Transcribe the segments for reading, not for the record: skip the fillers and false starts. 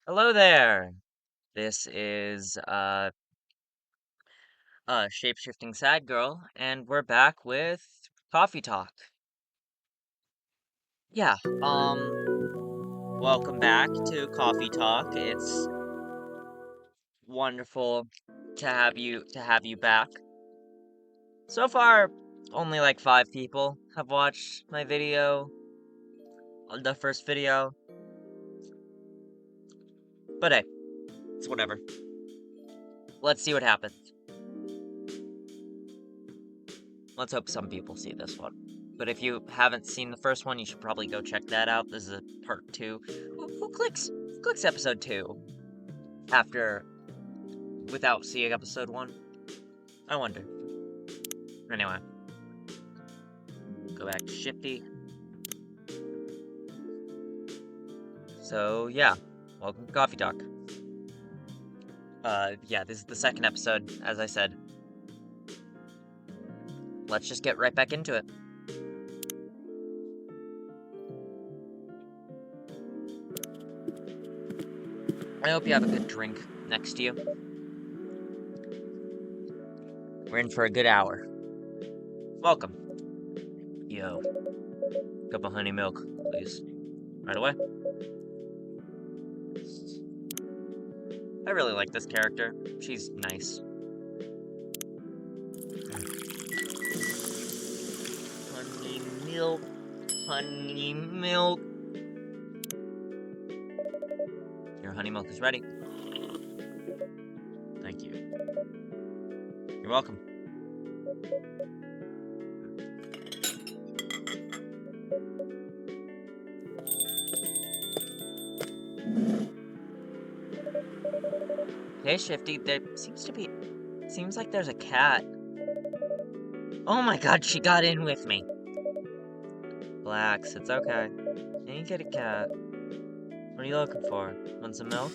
Hello there. This is shape-shifting sad girl, and we're back with coffee talk. Yeah, welcome back to coffee talk. It's wonderful to have you back. So far, only like 5 people have watched my video, the first video. But hey, it's whatever. Let's see what happens. Let's hope some people see this one. But if you haven't seen the first one, you should probably go check that out. This is a part 2. Who clicks episode 2 after without seeing episode 1? I wonder. Anyway, go back to Shifty. So yeah, welcome to Coffee Talk. Yeah, this is the second episode, as I said. Let's just get right back into it. I hope you have a good drink next to you. We're in for a good hour. Welcome. Yo. Cup of honey milk, please. Right away. I really like this character. She's nice. Honey milk. Honey milk. Your honey milk is ready. Thank you. You're welcome. Hey, Shifty, there seems like there's a cat. Oh my god, she got in with me. Relax, it's okay. You get a cat. What are you looking for? Want some milk?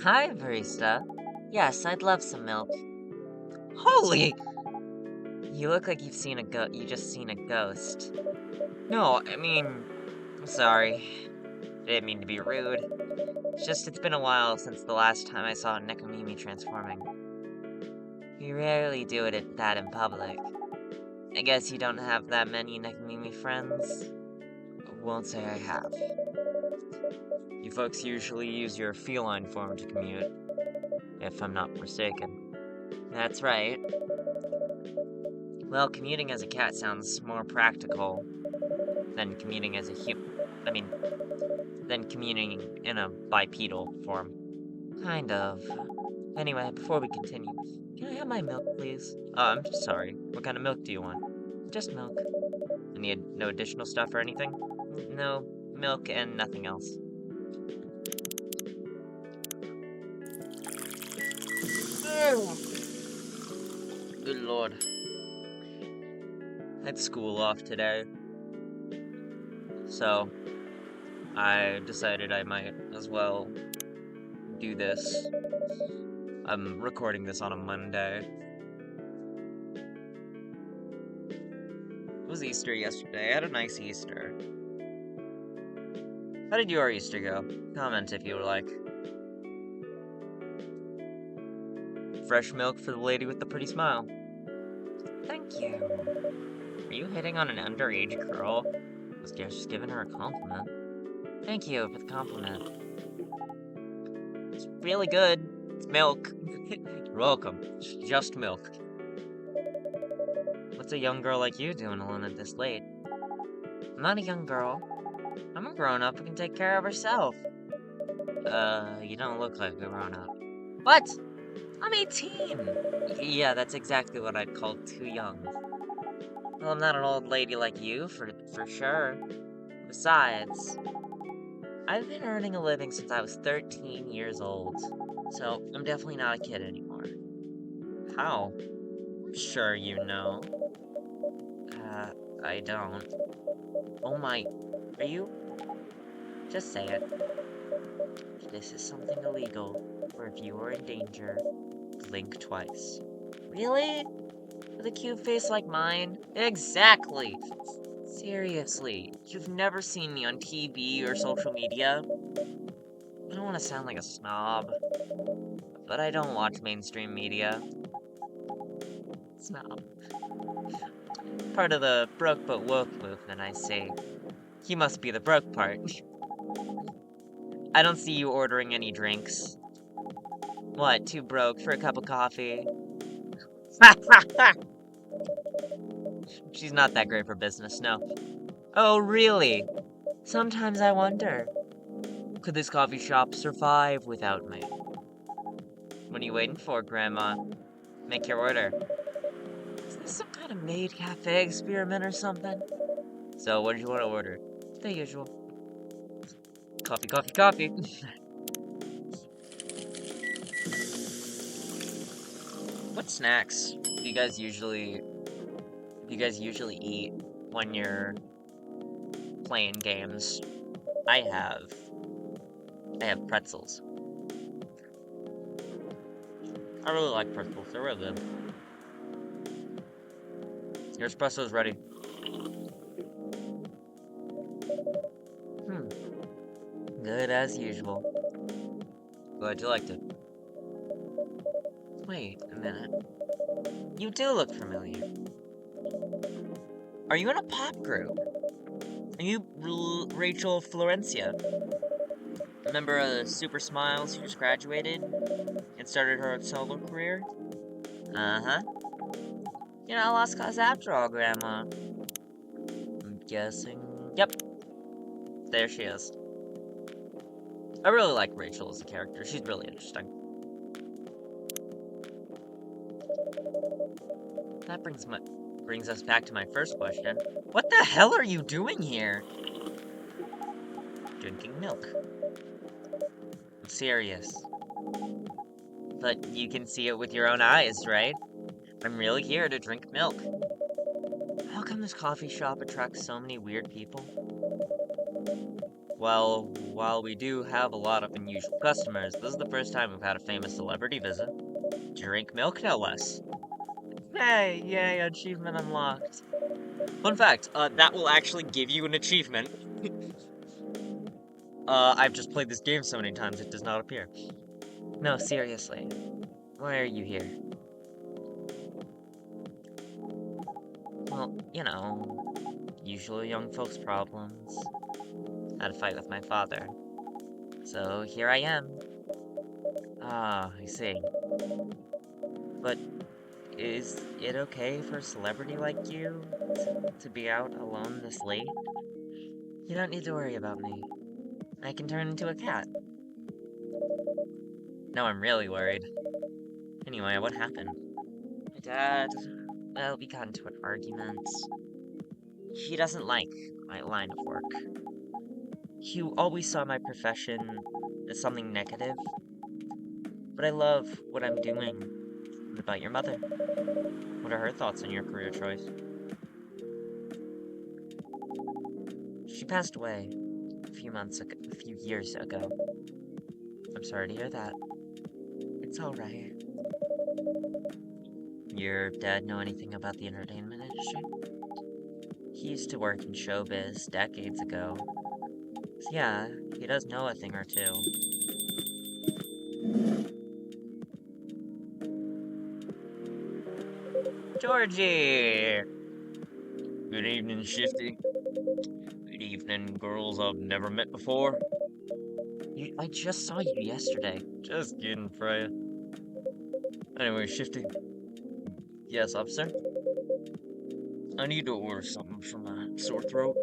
Hi, barista. Yes, I'd love some milk. Holy! You look like you just seen a ghost. No, I mean, I'm sorry. I didn't mean to be rude. It's been a while since the last time I saw Nekomimi transforming. You rarely do that in public. I guess you don't have that many Nekomimi friends? Won't say I have. You folks usually use your feline form to commute, if I'm not mistaken. That's right. Well, commuting as a cat sounds more practical than commuting as a than commuting in a bipedal form. Kind of. Anyway, before we continue, can I have my milk, please? I'm sorry. What kind of milk do you want? Just milk. Any no additional stuff or anything? No, milk and nothing else. Good lord. I had school off today, so I decided I might as well do this. I'm recording this on a Monday. It was Easter yesterday. I had a nice Easter. How did your Easter go? Comment if you would like. Fresh milk for the lady with the pretty smile. Thank you. Are you hitting on an underage girl? I was just giving her a compliment. Thank you for the compliment. It's really good. It's milk. You're welcome. It's just milk. What's a young girl like you doing alone at this late? I'm not a young girl. I'm a grown-up who can take care of herself. You don't look like a grown-up. What? I'm 18! Yeah, that's exactly what I'd call too young. Well, I'm not an old lady like you, for sure. Besides, I've been earning a living since I was 13 years old, so I'm definitely not a kid anymore. How? I'm sure you know. I don't. Oh my, are you? Just say it. This is something illegal, or if you are in danger, blink twice. Really? With a cute face like mine? Exactly! Seriously, you've never seen me on TV or social media? I don't want to sound like a snob, but I don't watch mainstream media. Snob. Part of the broke but woke movement, I see. You must be the broke part. I don't see you ordering any drinks. What, too broke for a cup of coffee? She's not that great for business, no. Oh, really? Sometimes I wonder, could this coffee shop survive without me? What are you waiting for, Grandma? Make your order. Is this some kind of maid cafe experiment or something? So, what did you want to order? The usual. Coffee, coffee, coffee. What snacks do you guys usually eat when you're playing games? I have pretzels. I really like pretzels. They're really good. Your espresso's ready. Good as usual. Glad you liked it. Wait a minute. You do look familiar. Are you in a pop group? Are you Rachel Florencia? Remember Super Smiles who just graduated and started her solo career? Uh-huh. You're not lost cause after all, Grandma. I'm guessing. Yep. There she is. I really like Rachel as a character. She's really interesting. That brings us back to my first question. What the hell are you doing here? Drinking milk. I'm serious. But you can see it with your own eyes, right? I'm really here to drink milk. How come this coffee shop attracts so many weird people? Well, while we do have a lot of unusual customers, this is the first time we've had a famous celebrity visit. Drink milk, no less. Hey, yay, achievement unlocked. Fun fact, that will actually give you an achievement. I've just played this game so many times it does not appear. No, seriously. Why are you here? Well, you know, usual young folks' problems. Had a fight with my father. So here I am. Ah, I see. But is it okay for a celebrity like you to be out alone this late? You don't need to worry about me. I can turn into a cat. No, I'm really worried. Anyway, what happened? My dad... Well, we got into an argument. He doesn't like my line of work. He always saw my profession as something negative. But I love what I'm doing. What about your mother? What are her thoughts on your career choice? She passed away a few years ago. I'm sorry to hear that. It's alright. Your dad know anything about the entertainment industry? He used to work in showbiz decades ago. So yeah, he does know a thing or two. Georgie! Good evening, Shifty. Good evening, girls I've never met before. I just saw you yesterday. Just kidding, Freya. Anyway, Shifty. Yes, officer? I need to order something for my sore throat.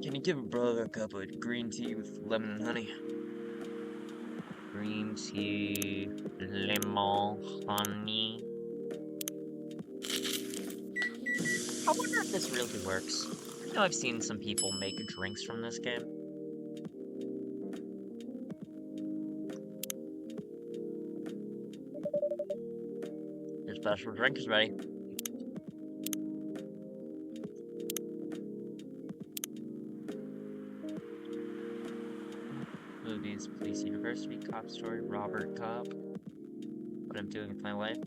Can you give a brother a cup of green tea with lemon and honey? Green tea, lemon, honey. I wonder if this really works. I know I've seen some people make drinks from this game. Your special drink is ready. Movies, police university, cop story, Robert Cop. What I'm doing with my life.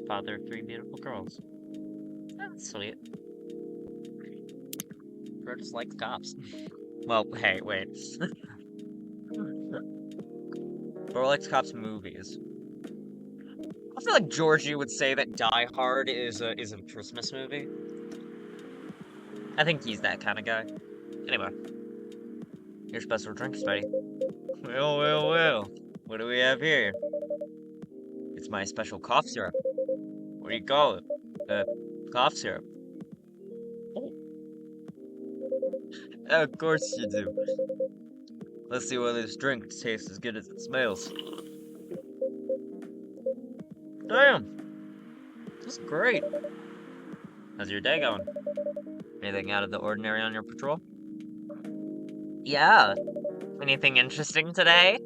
Father of 3 beautiful girls. That's sweet. Bro just likes cops. Well, hey, wait. Bro likes cops movies. I feel like Georgie would say that Die Hard is a Christmas movie. I think he's that kind of guy. Anyway, your special drinks, buddy. Well. What do we have here? It's my special cough syrup. What do you call it? Cough syrup. Oh, of course you do. Let's see whether this drink tastes as good as it smells. Damn, this is great. How's your day going? Anything out of the ordinary on your patrol? Yeah. Anything interesting today?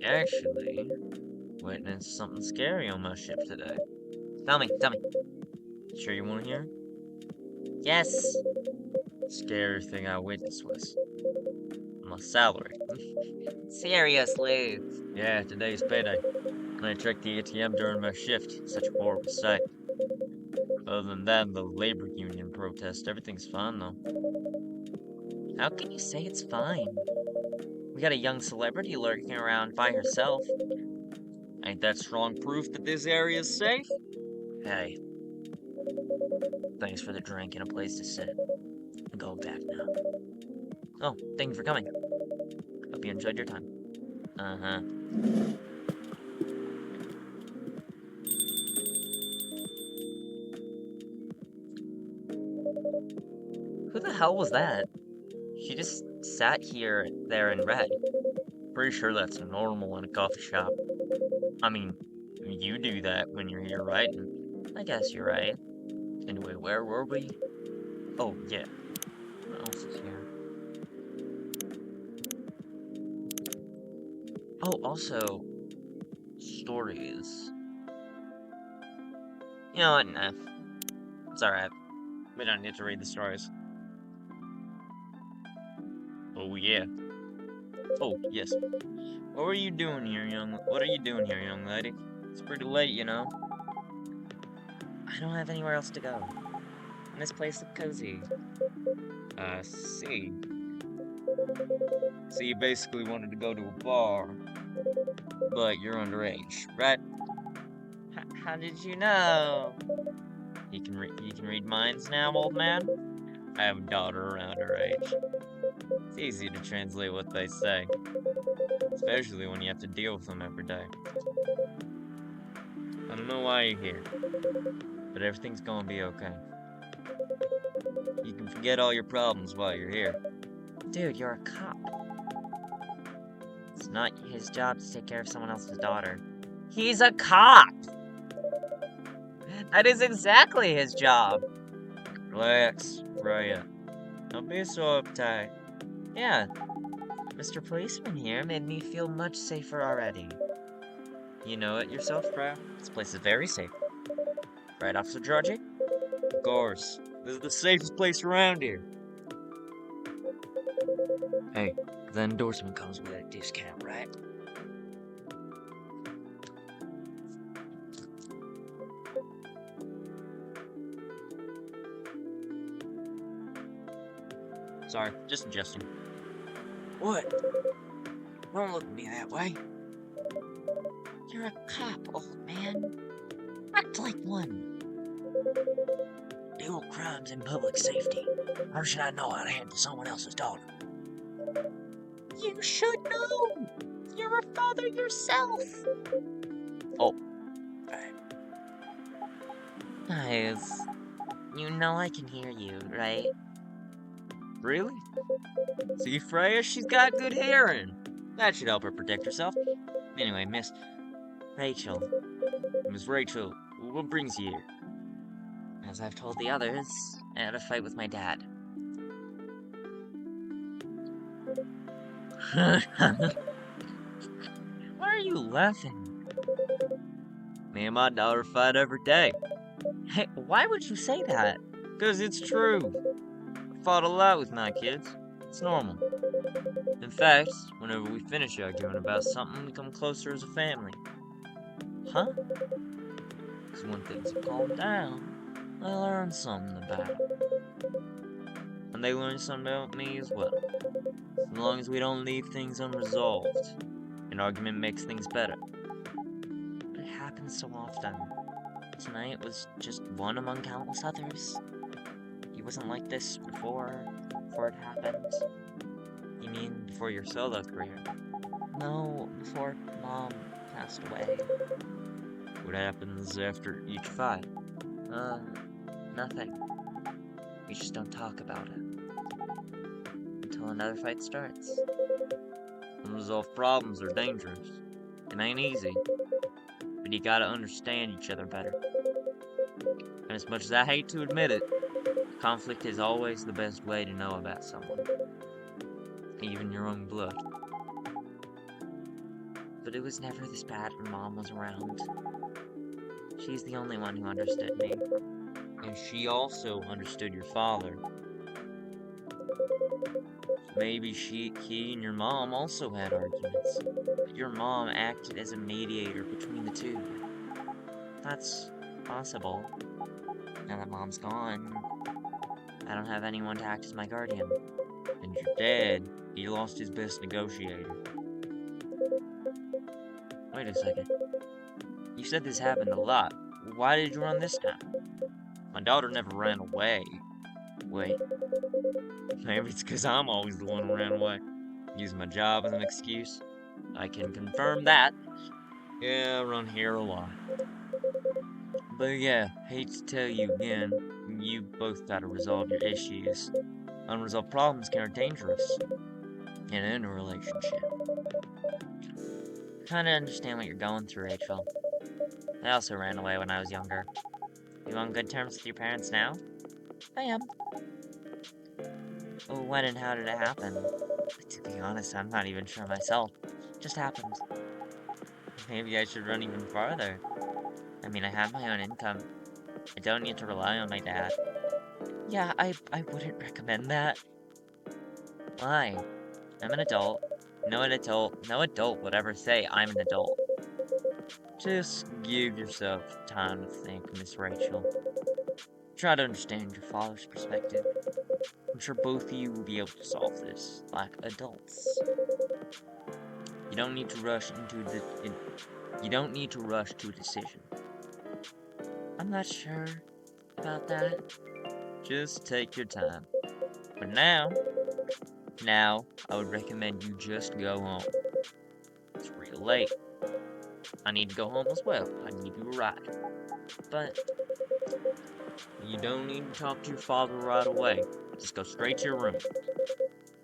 Actually, witnessed something scary on my ship today. Tell me. Sure you want to hear? Yes. Scary thing I witnessed was my salary. Seriously? Yeah, today's payday. I checked the ATM during my shift. Such a horrible sight. Other than that, the labor union protest, everything's fine though. How can you say it's fine? We got a young celebrity lurking around by herself. Ain't that strong proof that this area's safe? Hey. Thanks for the drink and a place to sit. I'm going back now. Oh, thank you for coming. Hope you enjoyed your time. Uh-huh. Who the hell was that? She just sat there and read. Pretty sure that's normal in a coffee shop. I mean, you do that when you're here, right? I guess you're right. Anyway, where were we? Oh, yeah. What else is here? Oh, also, stories. You know what? Nah. It's alright. We don't need to read the stories. Oh, yeah. Oh, yes. What are you doing here, young lady? It's pretty late, you know. I don't have anywhere else to go. And this place is cozy. I see. So you basically wanted to go to a bar, but you're underage, right? How did you know? You can read minds now, old man? I have a daughter around her age. It's easy to translate what they say, especially when you have to deal with them every day. I don't know why you're here, but everything's gonna be okay. You can forget all your problems while you're here. Dude, you're a cop. It's not his job to take care of someone else's daughter. He's a cop! That is exactly his job. Relax, Raya. Don't be so uptight. Yeah, Mr. Policeman here made me feel much safer already. You know it yourself, bro. This place is very safe. Right, Officer Georgie? Of course. This is the safest place around here. Hey, the endorsement comes with a discount, right? Sorry, just adjusting. What? Don't look at me that way. You're a cop, old man. Act like one. Dual crimes and public safety. How should I know how to handle someone else's daughter? You should know! You're a father yourself! Oh. Right. Guys, you know I can hear you, right? Really? See, Freya, she's got good hearing. That should help her protect herself. Anyway, Miss Rachel, what brings you here? As I've told the others, I had a fight with my dad. Why are you laughing? Me and my daughter fight every day. Hey, why would you say that? Because it's true. I fought a lot with my kids. It's normal. In fact, whenever we finish arguing about something, we come closer as a family. Huh? Because when things have calmed down, I learned something about it. And they learn something about me as well. As long as we don't leave things unresolved, an argument makes things better. But it happens so often. Tonight was just one among countless others. He wasn't like this before it happened. You mean before your solo career? No, before Mom passed away. What happens after each fight? Nothing. We just don't talk about it. Until another fight starts. Unresolved problems are dangerous. It ain't easy. But you gotta understand each other better. And as much as I hate to admit it, conflict is always the best way to know about someone. Even your own blood. But it was never this bad when Mom was around. She's the only one who understood me. And she also understood your father. Maybe he and your mom also had arguments. But your mom acted as a mediator between the two. That's possible. Now that Mom's gone, I don't have anyone to act as my guardian. And your dad, he lost his best negotiator. Wait a second. You said this happened a lot. Why did you run this time? My daughter never ran away. Wait. Maybe it's because I'm always the one who ran away. Use my job as an excuse. I can confirm that. Yeah, I run here a lot. But yeah, hate to tell you again, you both gotta resolve your issues. Unresolved problems can are dangerous. In a relationship. Kinda understand what you're going through, Rachel. I also ran away when I was younger. You on good terms with your parents now? I am. Well, when and how did it happen? To be honest, I'm not even sure myself. It just happened. Maybe I should run even farther. I mean, I have my own income. I don't need to rely on my dad. Yeah, I wouldn't recommend that. Why? I'm an adult. No adult would ever say I'm an adult. Just give yourself time to think, Miss Rachel. Try to understand your father's perspective. I'm sure both of you will be able to solve this, like adults. You don't need to rush to a decision. I'm not sure about that. Just take your time. But now, I would recommend you just go home. It's real late. I need to go home as well. I need you a ride. But you don't need to talk to your father right away. Just go straight to your room.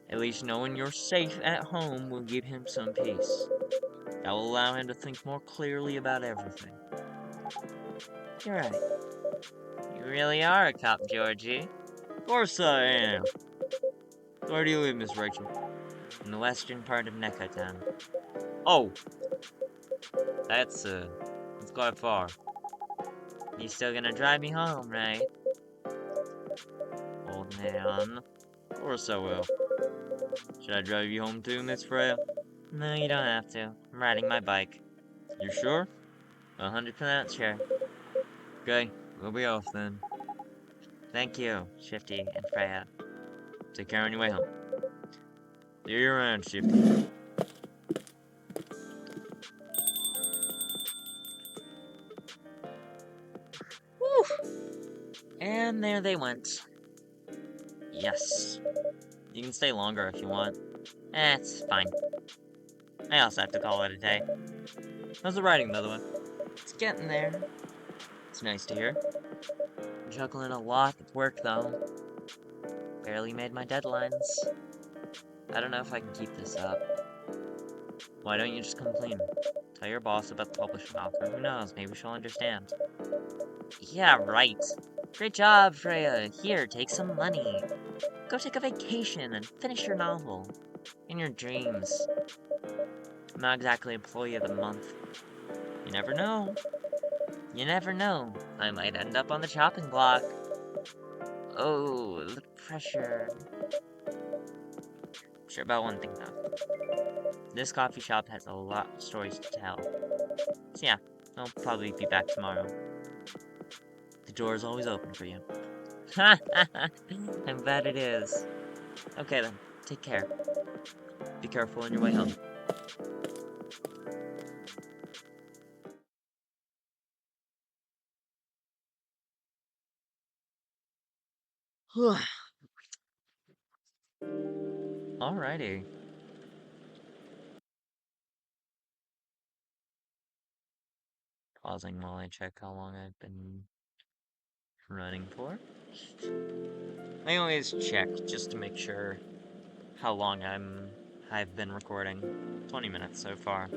At least knowing you're safe at home will give him some peace. That will allow him to think more clearly about everything. You're right. You really are a cop, Georgie. Of course I am. Where do you live, Miss Rachel? In the western part of Nekotown. Oh! That's quite far. You still gonna drive me home, right? Old man. Of course I will. Should I drive you home too, Miss Freya? No, you don't have to. I'm riding my bike. You sure? 100% sure. Okay, we'll be off then. Thank you, Shifty and Freya. Take care on your way home. See you around, Shifty. Woo! And there they went. Yes. You can stay longer if you want. It's fine. I also have to call it a day. How's the writing, by the way? It's getting there. It's nice to hear. Juggling a lot of work, though. Barely made my deadlines. I don't know if I can keep this up. Why don't you just come clean? Tell your boss about the publishing offer. Who knows, maybe she'll understand. Yeah, right. Great job, Freya. Here, take some money. Go take a vacation and finish your novel. In your dreams. I'm not exactly employee of the month. You never know. You never know. I might end up on the chopping block. Oh, the pressure. Sure about one thing, though. This coffee shop has a lot of stories to tell. So yeah, I'll probably be back tomorrow. The door is always open for you. I bet it is. Okay then, take care. Be careful on your way home. Alrighty. Pausing while I check how long I've been running for. I always check just to make sure how long I've been recording. 20 minutes so far.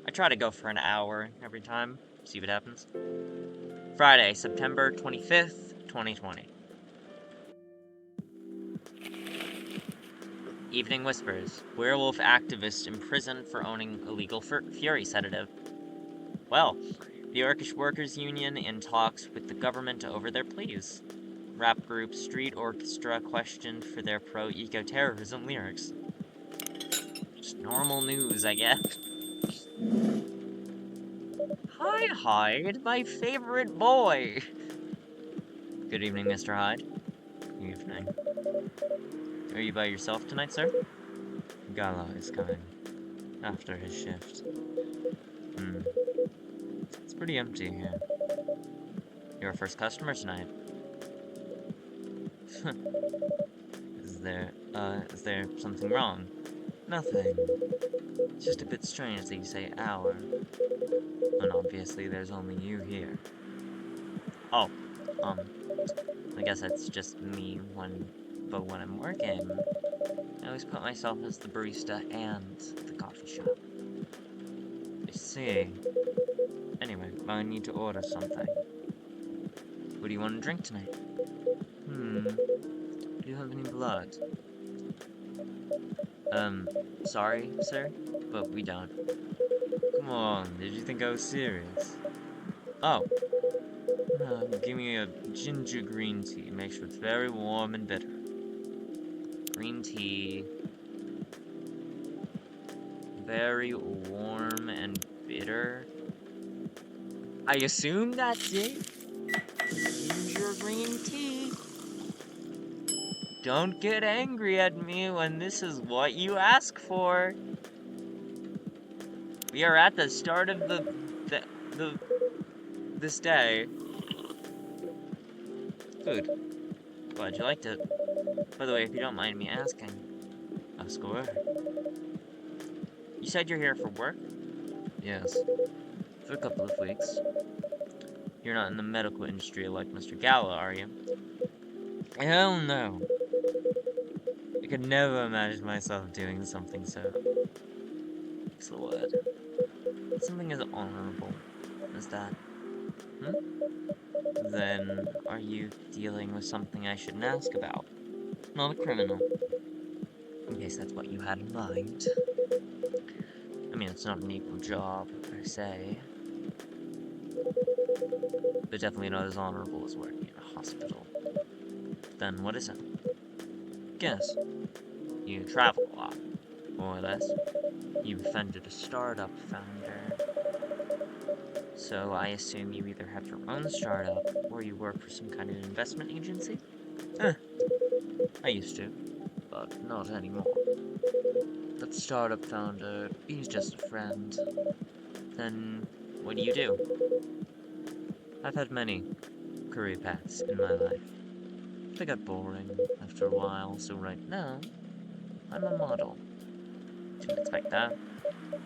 I try to go for an hour every time, see what happens. Friday, September 25th, 2020. Evening Whispers. Werewolf activist imprisoned for owning illegal Fury sedative. Well, the Orcish Workers Union in talks with the government over their pleas. Rap group Street Orchestra questioned for their pro-eco-terrorism lyrics. Just normal news, I guess. Hi, Hyde, my favorite boy! Good evening, Mr. Hyde. Evening. Are you by yourself tonight, sir? Gala is coming. After his shift. It's pretty empty here. You're our first customer tonight. Is there something wrong? Nothing. It's just a bit strange that you say our. And obviously there's only you here. Oh, I guess that's just me but when I'm working, I always put myself as the barista and the coffee shop. I see. Anyway, I need to order something. What do you want to drink tonight? Do you have any blood? Sorry, sir, but we don't. Come on, did you think I was serious? Oh. Give me a ginger green tea. Make sure it's very warm and bitter. Green tea. Very warm and bitter. I assume that's it? Ginger green tea. Don't get angry at me when this is what you ask for. We are at the start of this day. Food. Glad you liked it. By the way, if you don't mind me asking, ask away. You said you're here for work? Yes. For a couple of weeks. You're not in the medical industry like Mr. Gala, are you? Hell no. I could never imagine myself doing something so... what's the word? Something as honorable as that. Then, are you dealing with something I shouldn't ask about? Not a criminal. In case that's what you had in mind. I mean, it's not an equal job, per se. But definitely not as honorable as working in a hospital. Then what is it? Guess. You travel a lot, more or less. You befriended a startup founder. So I assume you either have your own startup, or you work for some kind of investment agency? I used to, but not anymore. That startup founder, he's just a friend. Then, what do you do? I've had many career paths in my life. They got boring after a while, so right now, I'm a model. Didn't expect that,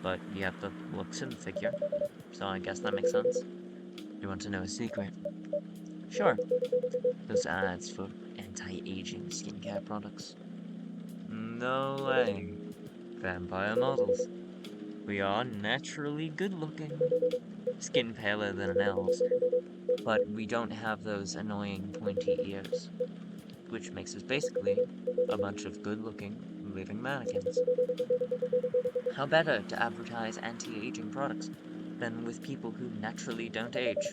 but you have the looks and figure, so I guess that makes sense. You want to know a secret? Sure. Those ads for anti-aging skincare products. No way. Vampire models. We are naturally good-looking. Skin paler than an elf's, but we don't have those annoying pointy ears. Which makes us basically a bunch of good-looking, living mannequins. How better to advertise anti-aging products than with people who naturally don't age?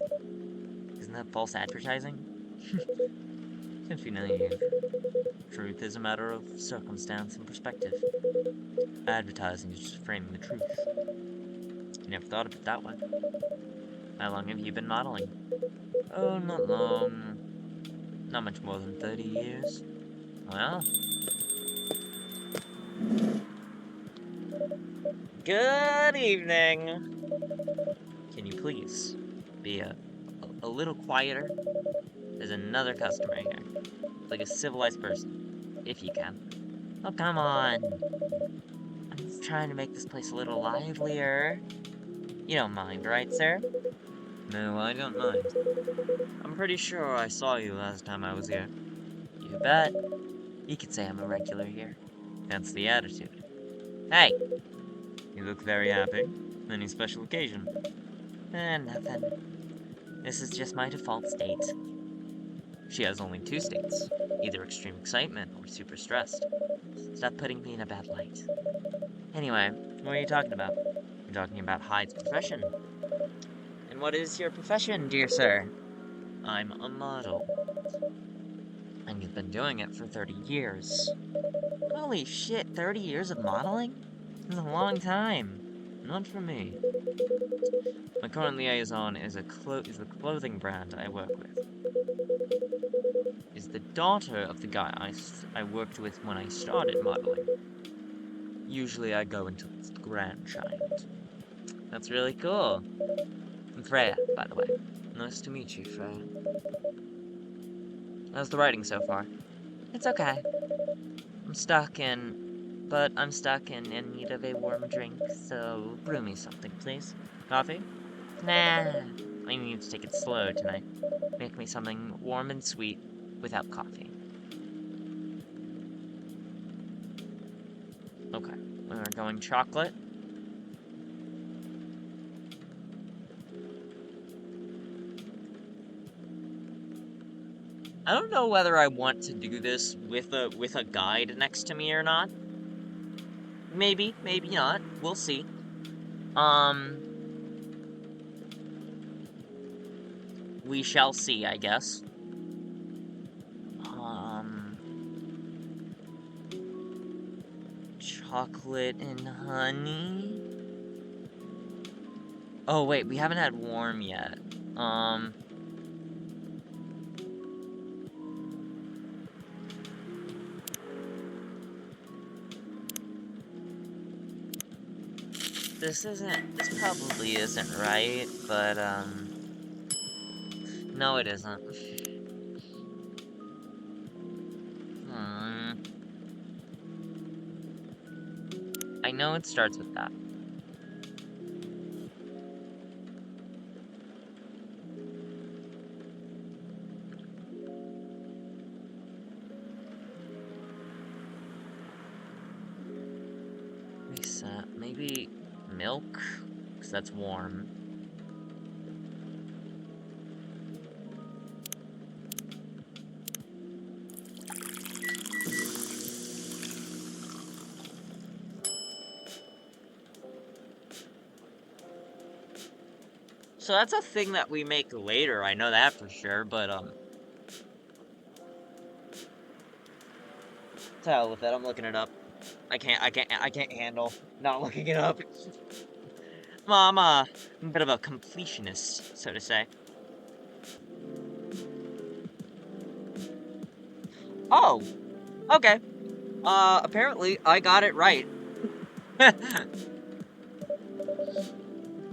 Isn't that false advertising? Don't be naive. Truth is a matter of circumstance and perspective. Advertising is just framing the truth. You never thought of it that way. How long have you been modeling? Oh, not long. Not much more than 30 years. Well. Good evening. Can you please be a little quieter? There's another customer here. Like a civilized person, if you can. Oh, come on. I'm just trying to make this place a little livelier. You don't mind, right, sir? No, I don't mind. I'm pretty sure I saw you last time I was here. You bet. You could say I'm a regular here. That's the attitude. Hey! You look very happy. Any special occasion? Nothing. This is just my default state. She has only two states. Either extreme excitement or super stressed. Stop putting me in a bad light. Anyway, what are you talking about? You're talking about Hyde's profession. And what is your profession, dear sir? I'm a model. And you've been doing it for 30 years. Holy shit, 30 years of modeling? That's a long time. Not for me. My current liaison is the clothing brand I work with. Is the daughter of the guy I worked with when I started modeling. Usually I go until it's the grandchild. That's really cool. I'm Freya, by the way. Nice to meet you, Freya. How's the writing so far? It's okay. I'm stuck in need of a warm drink, so brew me something, please. Coffee? Nah, I need to take it slow tonight. Make me something warm and sweet without coffee. Okay, we're going chocolate. I don't know whether I want to do this with a guide next to me or not. Maybe, maybe not. We'll see. We shall see, I guess. Chocolate and honey? Oh, wait, we haven't had warm yet. This probably isn't right, but, no, it isn't. I know it starts with that. Reset. Maybe milk? Because that's warm. So that's a thing that we make later, I know that for sure, but, to hell with it, I'm looking it up. I can't handle not looking it up. I'm a bit of a completionist, so to say. Oh! Okay. Apparently, I got it right. A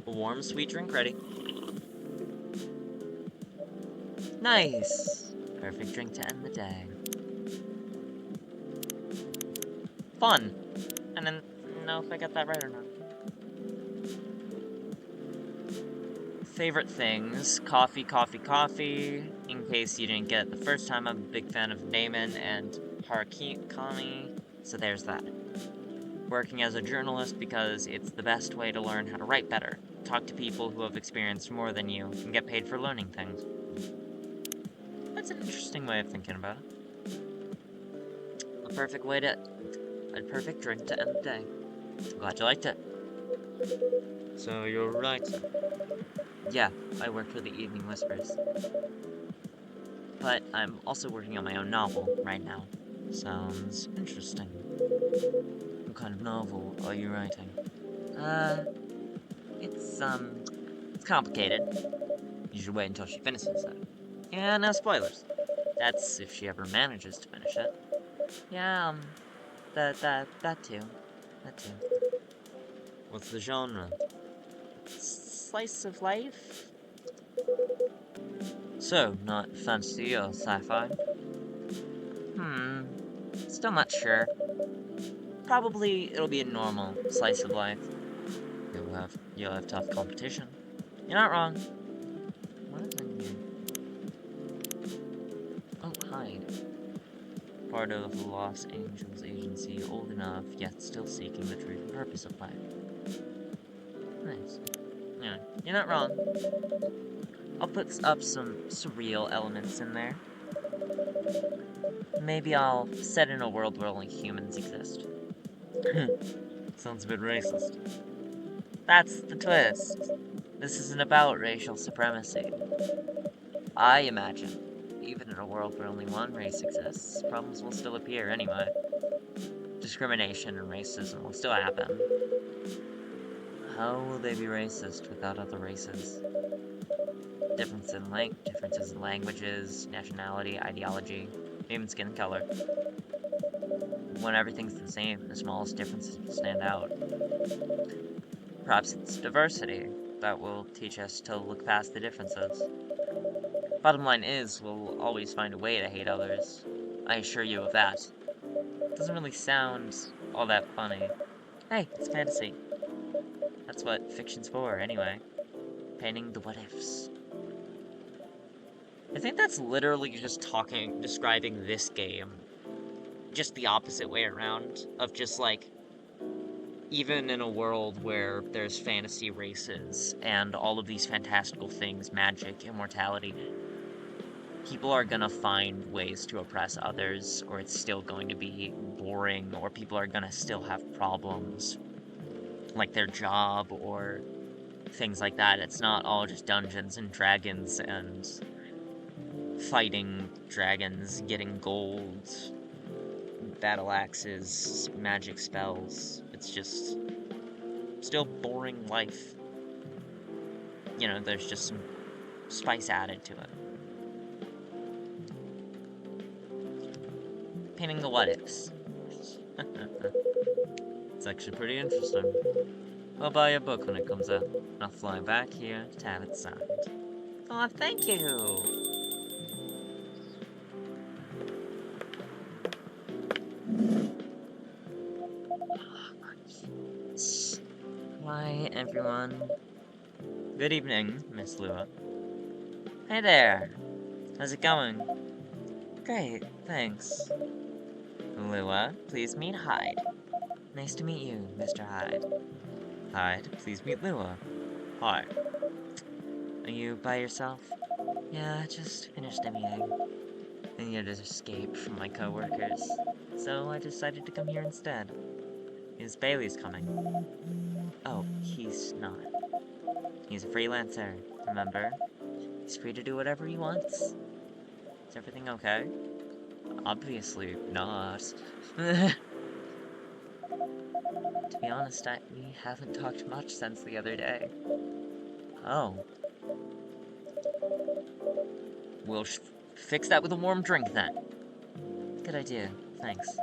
warm, sweet drink ready. Nice. Perfect drink to end the day. Fun. And then, know if I got that right or not. Favorite things. Coffee, coffee, coffee. In case you didn't get it the first time, I'm a big fan of Naaman and Harakami, so there's that. Working as a journalist because it's the best way to learn how to write better. Talk to people who have experienced more than you, and get paid for learning things. That's an interesting way of thinking about it. A perfect drink to end the day. Glad you liked it. So you're right. Yeah, I work for the Evening Whispers. But I'm also working on my own novel right now. Sounds interesting. What kind of novel are you writing? It's complicated. You should wait until she finishes it. Yeah, no spoilers. That's if she ever manages to finish it. Yeah, that too. That too. What's the genre? Slice of life? So, not fantasy or sci-fi? Still not sure. Probably it'll be a normal slice of life. You'll have tough competition. You're not wrong. What is in here? Oh, hide. Part of the Los Angeles agency, old enough, yet still seeking the truth and purpose of life. Nice. Yeah, you're not wrong. I'll put up some surreal elements in there. Maybe I'll set in a world where only humans exist. Sounds a bit racist. That's the twist. This isn't about racial supremacy. I imagine, even in a world where only one race exists, problems will still appear anyway. Discrimination and racism will still happen. How will they be racist without other races? Differences in languages, nationality, ideology, even skin color. When everything's the same, the smallest differences will stand out. Perhaps it's diversity that will teach us to look past the differences. Bottom line is, we'll always find a way to hate others. I assure you of that. It doesn't really sound all that funny. Hey, it's fantasy. That's what fiction's for, anyway. Painting the what-ifs. I think that's literally just describing this game. Just the opposite way around, of just like, even in a world where there's fantasy races, and all of these fantastical things, magic, immortality, people are gonna find ways to oppress others, or it's still going to be boring, or people are gonna still have problems, like their job, or things like that. It's not all just Dungeons and Dragons, and fighting dragons, getting gold, battle axes, magic spells. It's just still boring life. You know, there's just some spice added to it. Painting the what-ifs. It's actually pretty interesting. I'll buy a book when it comes out. I'll fly back here to have it signed. Aw, thank you! Why, everyone. Good evening, Miss Lua. Hey there! How's it going? Great, thanks. Lua, please meet Hyde. Nice to meet you, Mr. Hyde. Hyde, please meet Lua. Hi. Are you by yourself? Yeah, I just finished MBA. I needed to escape from my coworkers, so I decided to come here instead. Miss Bailey's coming. Oh, he's not. He's a freelancer, remember? He's free to do whatever he wants. Is everything okay? Obviously not. To be honest, we haven't talked much since the other day. Oh. We'll fix that with a warm drink then. Good idea, thanks.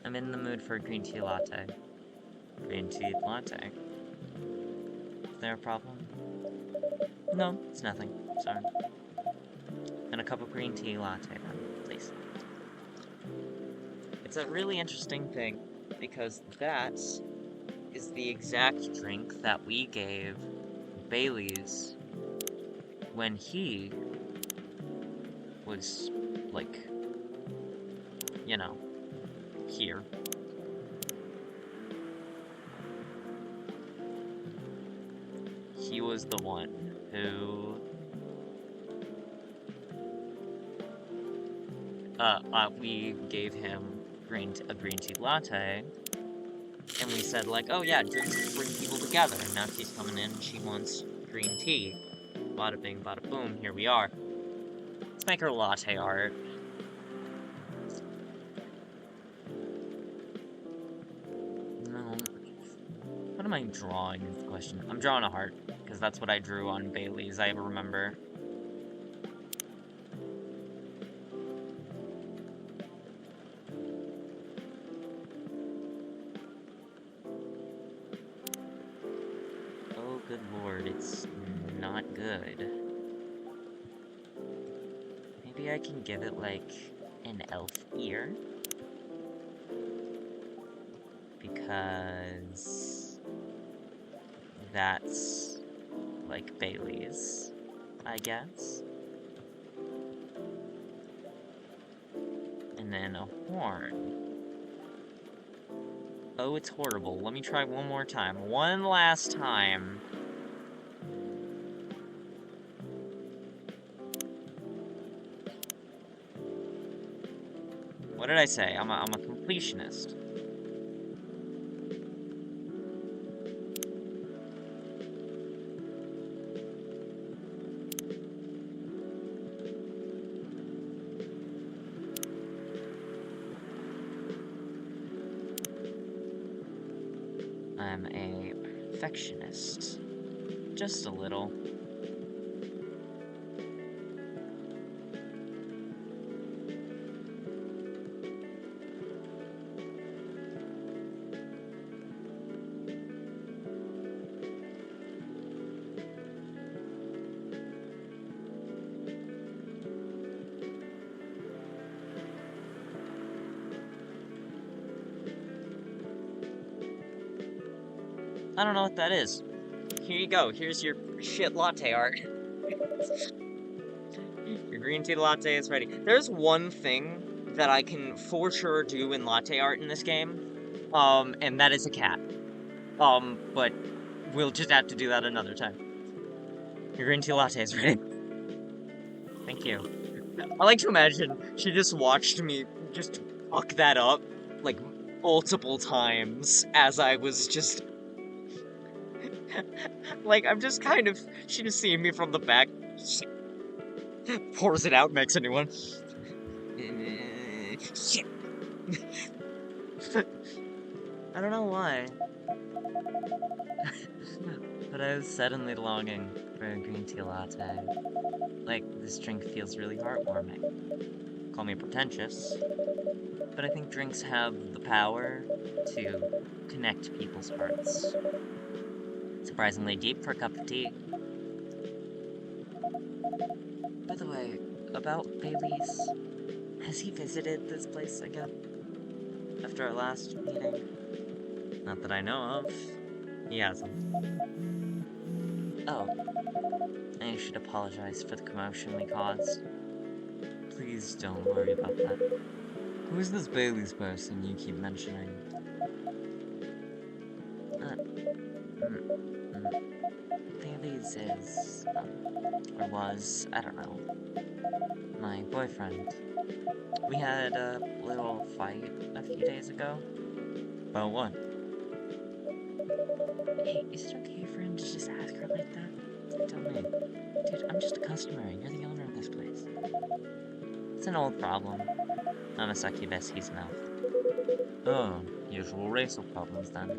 I'm in the mood for a green tea latte. Green tea latte? Is there a problem? No, it's nothing. Sorry. And a cup of green tea latte then, please. It's a really interesting thing, because that is the exact drink that we gave Bailey's when he was, like, you know, here. He was the one who we gave him a green tea latte, and we said, like, oh yeah, drinks bring people together, and now she's coming in and she wants green tea. Bada bing, bada boom, here we are. Let's make her latte art. No. What am I drawing is the question. I'm drawing a heart, because that's what I drew on Bailey's, I remember. good lord, it's not good. Maybe I can give it, like, an elf ear? Because that's, like, Bailey's, I guess. And then a horn. Oh, it's horrible. Let me try one more time. One last time. What did I say? I'm a completionist. I'm a perfectionist. Just a little. I don't know what that is. Here you go. Here's your shit latte art. Your green tea latte is ready. There's one thing that I can for sure do in latte art in this game, and that is a cat. But we'll just have to do that another time. Your green tea latte is ready. Thank you. I like to imagine she just watched me just fuck that up, like, multiple times as I was just... like, I'm just kind of... She just seeing me from the back. Pours it out, makes a new one. Shit. I don't know why. But I was suddenly longing for a green tea latte. Like, this drink feels really heartwarming. Call me pretentious, but I think drinks have the power to connect people's hearts. Surprisingly deep for a cup of tea. By the way, about Bailey's, has he visited this place again? After our last meeting? Not that I know of. He hasn't. Oh, I should apologize for the commotion we caused. Please don't worry about that. Who's this Bailey's person you keep mentioning? Bailey's is, or was, I don't know, my boyfriend. We had a little fight a few days ago. About what? Hey, is it okay for him to just ask her like that? Tell me. Dude, I'm just a customer. You're the owner of this place. It's an old problem. I'm a succubus, he's an elf. Oh, usual racial problems then.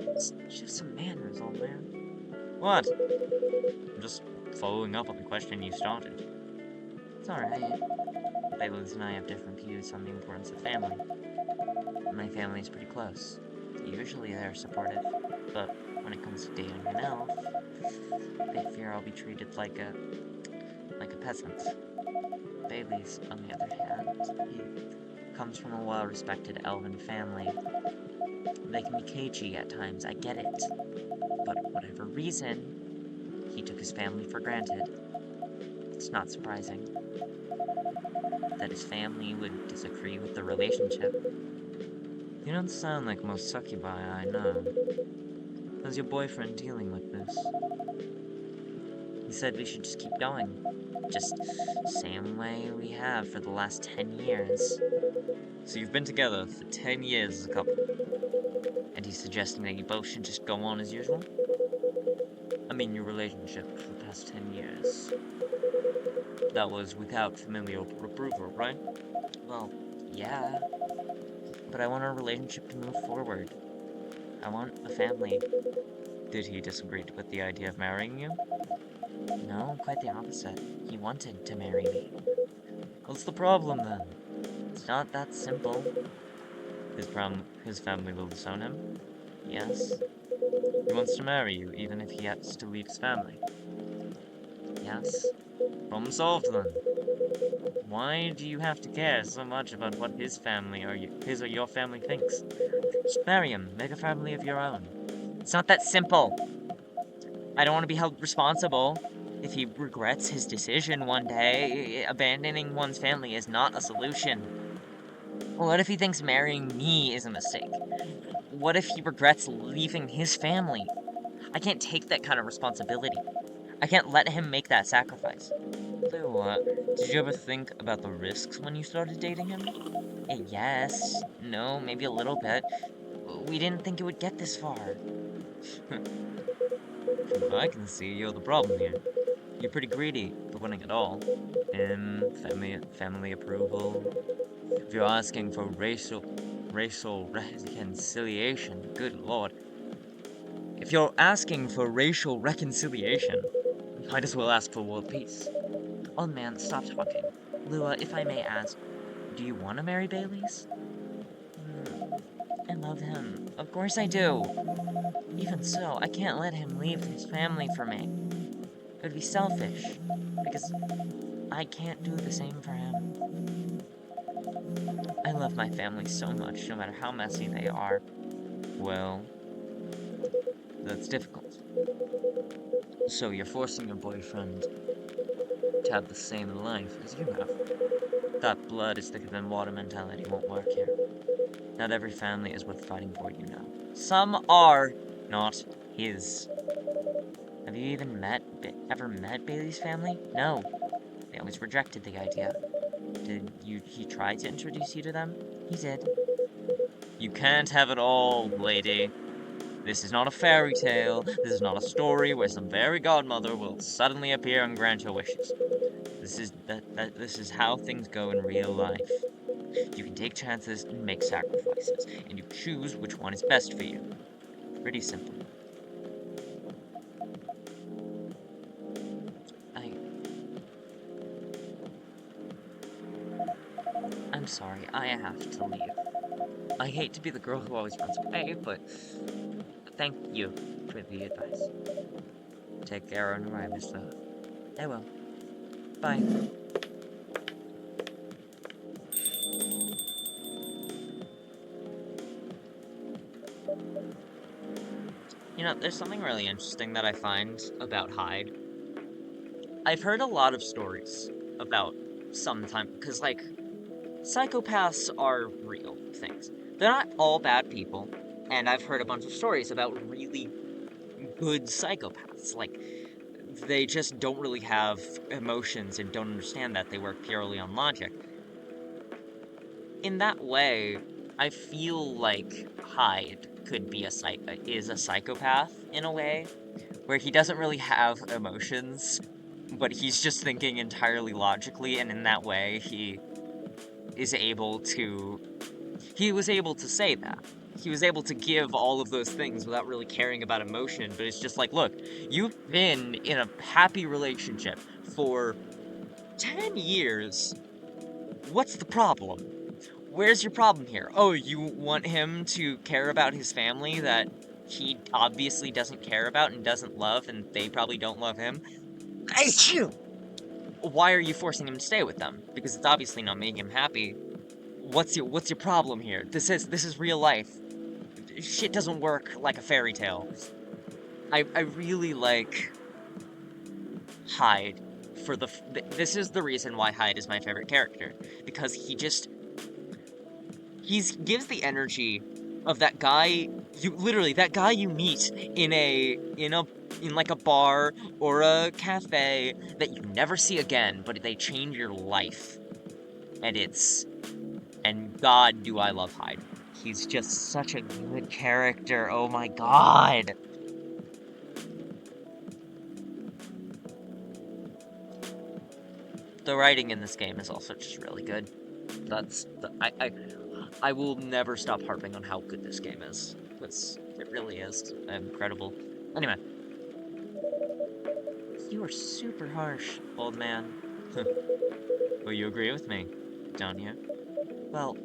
It's just some manners, old man. What? I'm just following up on the question you started. It's alright. Bailey's and I have different views on the importance of family. My family's pretty close. Usually they're supportive, but when it comes to dating an elf, they fear I'll be treated like a peasant. Bailey's, on the other hand, he comes from a well-respected elven family. They can be cagey at times, I get it. But whatever reason, he took his family for granted. It's not surprising that his family would disagree with the relationship. You don't sound like most succubi I know. How's your boyfriend dealing with this? He said we should just keep going. Just same way we have for the last 10 years. So you've been together for 10 years as a couple. And he's suggesting that you both should just go on as usual? I mean, your relationship for the past 10 years. That was without familial approval, right? Well, yeah. But I want our relationship to move forward. I want a family. Did he disagree with the idea of marrying you? No, quite the opposite. He wanted to marry me. What's the problem then? It's not that simple. His family will disown him? Yes? He wants to marry you, even if he has to leave his family. Yes? Problem solved then. Why do you have to care so much about what his or your family thinks? Just marry him, make a family of your own. It's not that simple. I don't want to be held responsible. If he regrets his decision one day, abandoning one's family is not a solution. What if he thinks marrying me is a mistake? What if he regrets leaving his family? I can't take that kind of responsibility. I can't let him make that sacrifice. So, did you ever think about the risks when you started dating him? Yes, no, maybe a little bit. We didn't think it would get this far. From what I can see, you're the problem here. You're pretty greedy for wanting it all. Family approval. If you're asking for racial reconciliation, good lord. If you're asking for racial reconciliation, you might as well ask for world peace. Oh man, stop talking. Lua, if I may ask, do you want to marry Bailey's? I love him. Of course I do. Even so, I can't let him leave his family for me. It would be selfish, because I can't do the same for him. I love my family so much, no matter how messy they are. Well, that's difficult. So you're forcing your boyfriend to have the same life as you have. That blood is thicker than water mentality won't work here. Not every family is worth fighting for, you know. Some are not his. Have you even ever met Bailey's family? No. They always rejected the idea. He try to introduce you to them? He did. You can't have it all, lady. This is not a fairy tale. This is not a story where some fairy godmother will suddenly appear and grant your wishes. This is how things go in real life. You can take chances and make sacrifices, and you choose which one is best for you. Pretty simple. I'm sorry, I have to leave. I hate to be the girl who always runs away, but thank you for the advice. Take care on your way, Mister. I will. Bye. You know, there's something really interesting that I find about Hyde. I've heard a lot of stories about because, like, psychopaths are real things. They're not all bad people, and I've heard a bunch of stories about really good psychopaths. Like, they just don't really have emotions and don't understand that they work purely on logic. In that way, I feel like Hyde could be is a psychopath in a way, where he doesn't really have emotions, but he's just thinking entirely logically, and in that way, he was able to say that. He was able to give all of those things without really caring about emotion, but it's just like, look, you've been in a happy relationship for 10 years. What's the problem? Where's your problem here? Oh, you want him to care about his family that he obviously doesn't care about and doesn't love, and they probably don't love him? Why are you forcing him to stay with them? Because it's obviously not making him happy. What's your problem here? This is real life. Shit doesn't work like a fairy tale. I really like Hyde this is the reason why Hyde is my favorite character, because he gives the energy of that guy you meet in like a bar or a cafe that you never see again, but they change your life. And God, do I love Hyde. He's just such a good character. Oh my god. The writing in this game is also just really good. I will never stop harping on how good this game is, because it really is incredible. Anyway, you are super harsh, old man. Well, you agree with me, don't you? Well,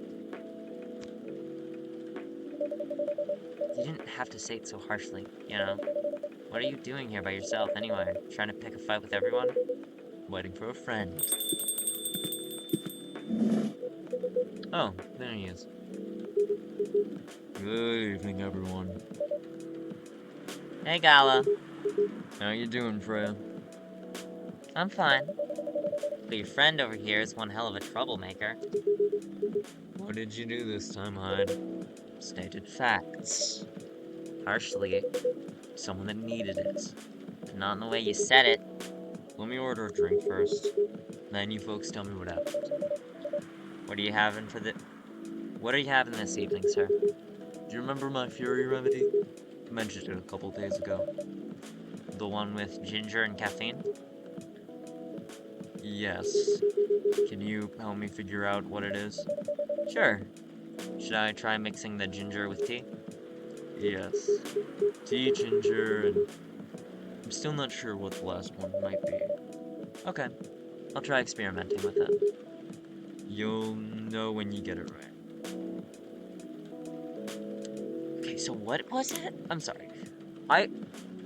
You didn't have to say it so harshly, you know? What are you doing here by yourself, anyway? Trying to pick a fight with everyone? Waiting for a friend. Oh, there he is. Good evening, everyone. Hey, Gala. How you doing, Freya? I'm fine. But your friend over here is one hell of a troublemaker. What did you do this time, Hyde? Stated facts. Harshly. Someone that needed it. But not in the way you said it. Let me order a drink first. Then you folks tell me what happened. What are you having this evening, sir? Do you remember my Fury remedy? I mentioned it a couple days ago. The one with ginger and caffeine? Yes. Can you help me figure out what it is? Sure. Should I try mixing the ginger with tea? Yes. Tea, ginger, and I'm still not sure what the last one might be. Okay. I'll try experimenting with it. You'll know when you get it right. Okay, so what was it? I'm sorry.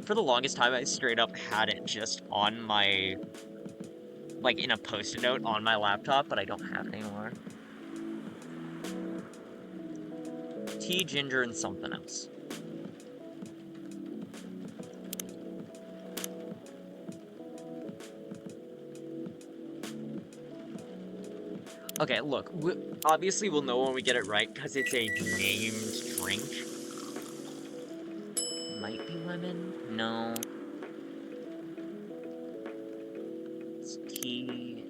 For the longest time, I straight up had it just on my, like, in a post-it note on my laptop, but I don't have it anymore. Tea, ginger, and something else. Okay, look, obviously we'll know when we get it right, because it's a named drink. Might be lemon? No. It's tea.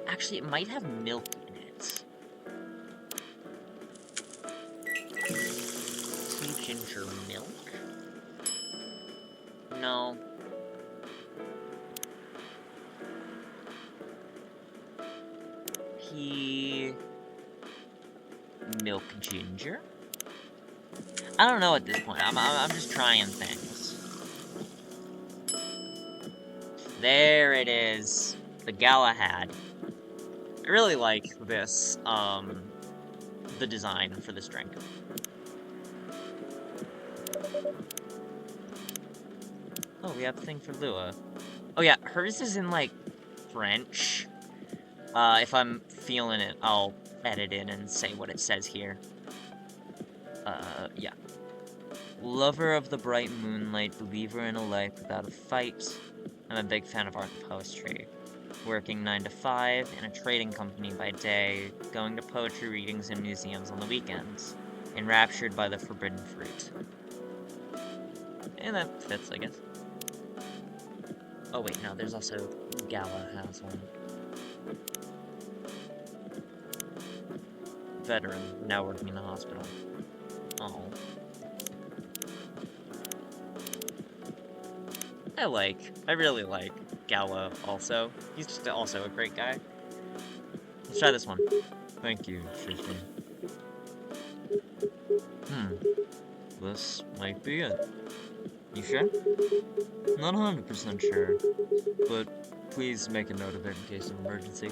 Actually, it might have milk in it. Tea, ginger, milk? No. Tea... milk, ginger? I don't know at this point. I'm just trying things. There it is. The Galahad. I really like this, the design for this drink. Oh, we have a thing for Lua. Oh yeah, hers is in, like, French. If I'm feeling it, I'll edit in and say what it says here. Yeah. Lover of the bright moonlight, believer in a life without a fight. I'm a big fan of art and poetry. Working 9 to 5 in a trading company by day, going to poetry readings and museums on the weekends. Enraptured by the forbidden fruit. And that fits, I guess. Oh wait, no, there's also Gala has one. Veteran, now working in the hospital. Oh. I really like Gala also. He's just also a great guy. Let's try this one. Thank you, Shifty. This might be it. You sure? Not 100% sure, but please make a note of it in case of emergency.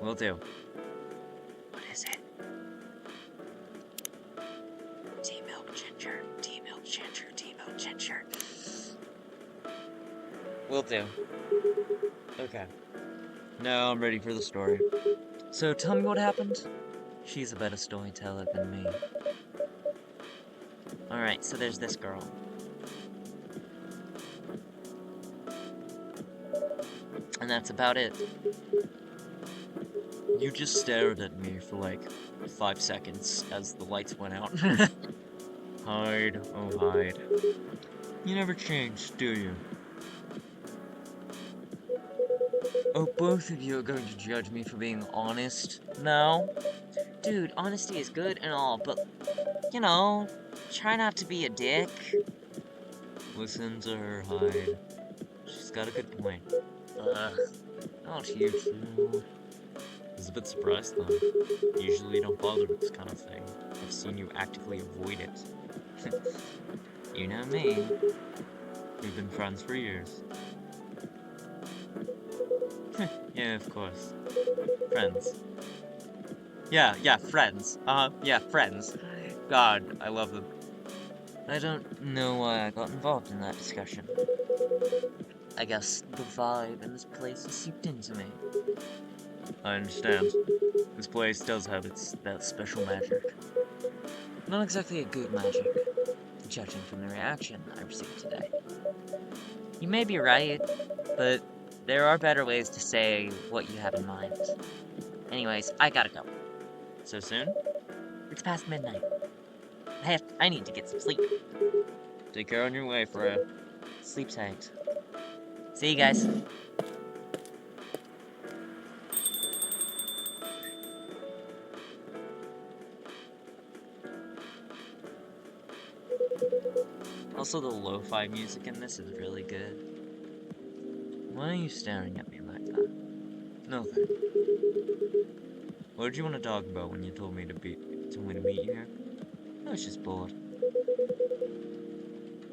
Will do. What is it? Tea milk ginger, tea milk ginger, tea milk ginger. Will do. Okay. Now I'm ready for the story. So tell me what happened? She's a better storyteller than me. Alright, so there's this girl. And that's about it. You just stared at me for like 5 seconds as the lights went out. Hyde, oh Hyde. You never change, do you? Oh, both of you are going to judge me for being honest now? Dude, honesty is good and all, but, you know, try not to be a dick. Listen to her, Hyde. She's got a good point. Not you too. I was a bit surprised, though. Usually you don't bother with this kind of thing. I've seen you actively avoid it. You know me. We've been friends for years. Yeah, of course. Friends. Yeah, friends. Yeah, friends. God, I love them. I don't know why I got involved in that discussion. I guess the vibe in this place has seeped into me. I understand. This place does have that special magic. Not exactly a good magic, judging from the reaction I received today. You may be right, but there are better ways to say what you have in mind. Anyways, I gotta go. So soon? It's past midnight. I need to get some sleep. Take care on your way, Freya. Sleep tight. See you guys. Also, the lo-fi music in this is really good. Why are you staring at me like that? No thank you. What did you want to talk about when you told me to meet you here? I was just bored.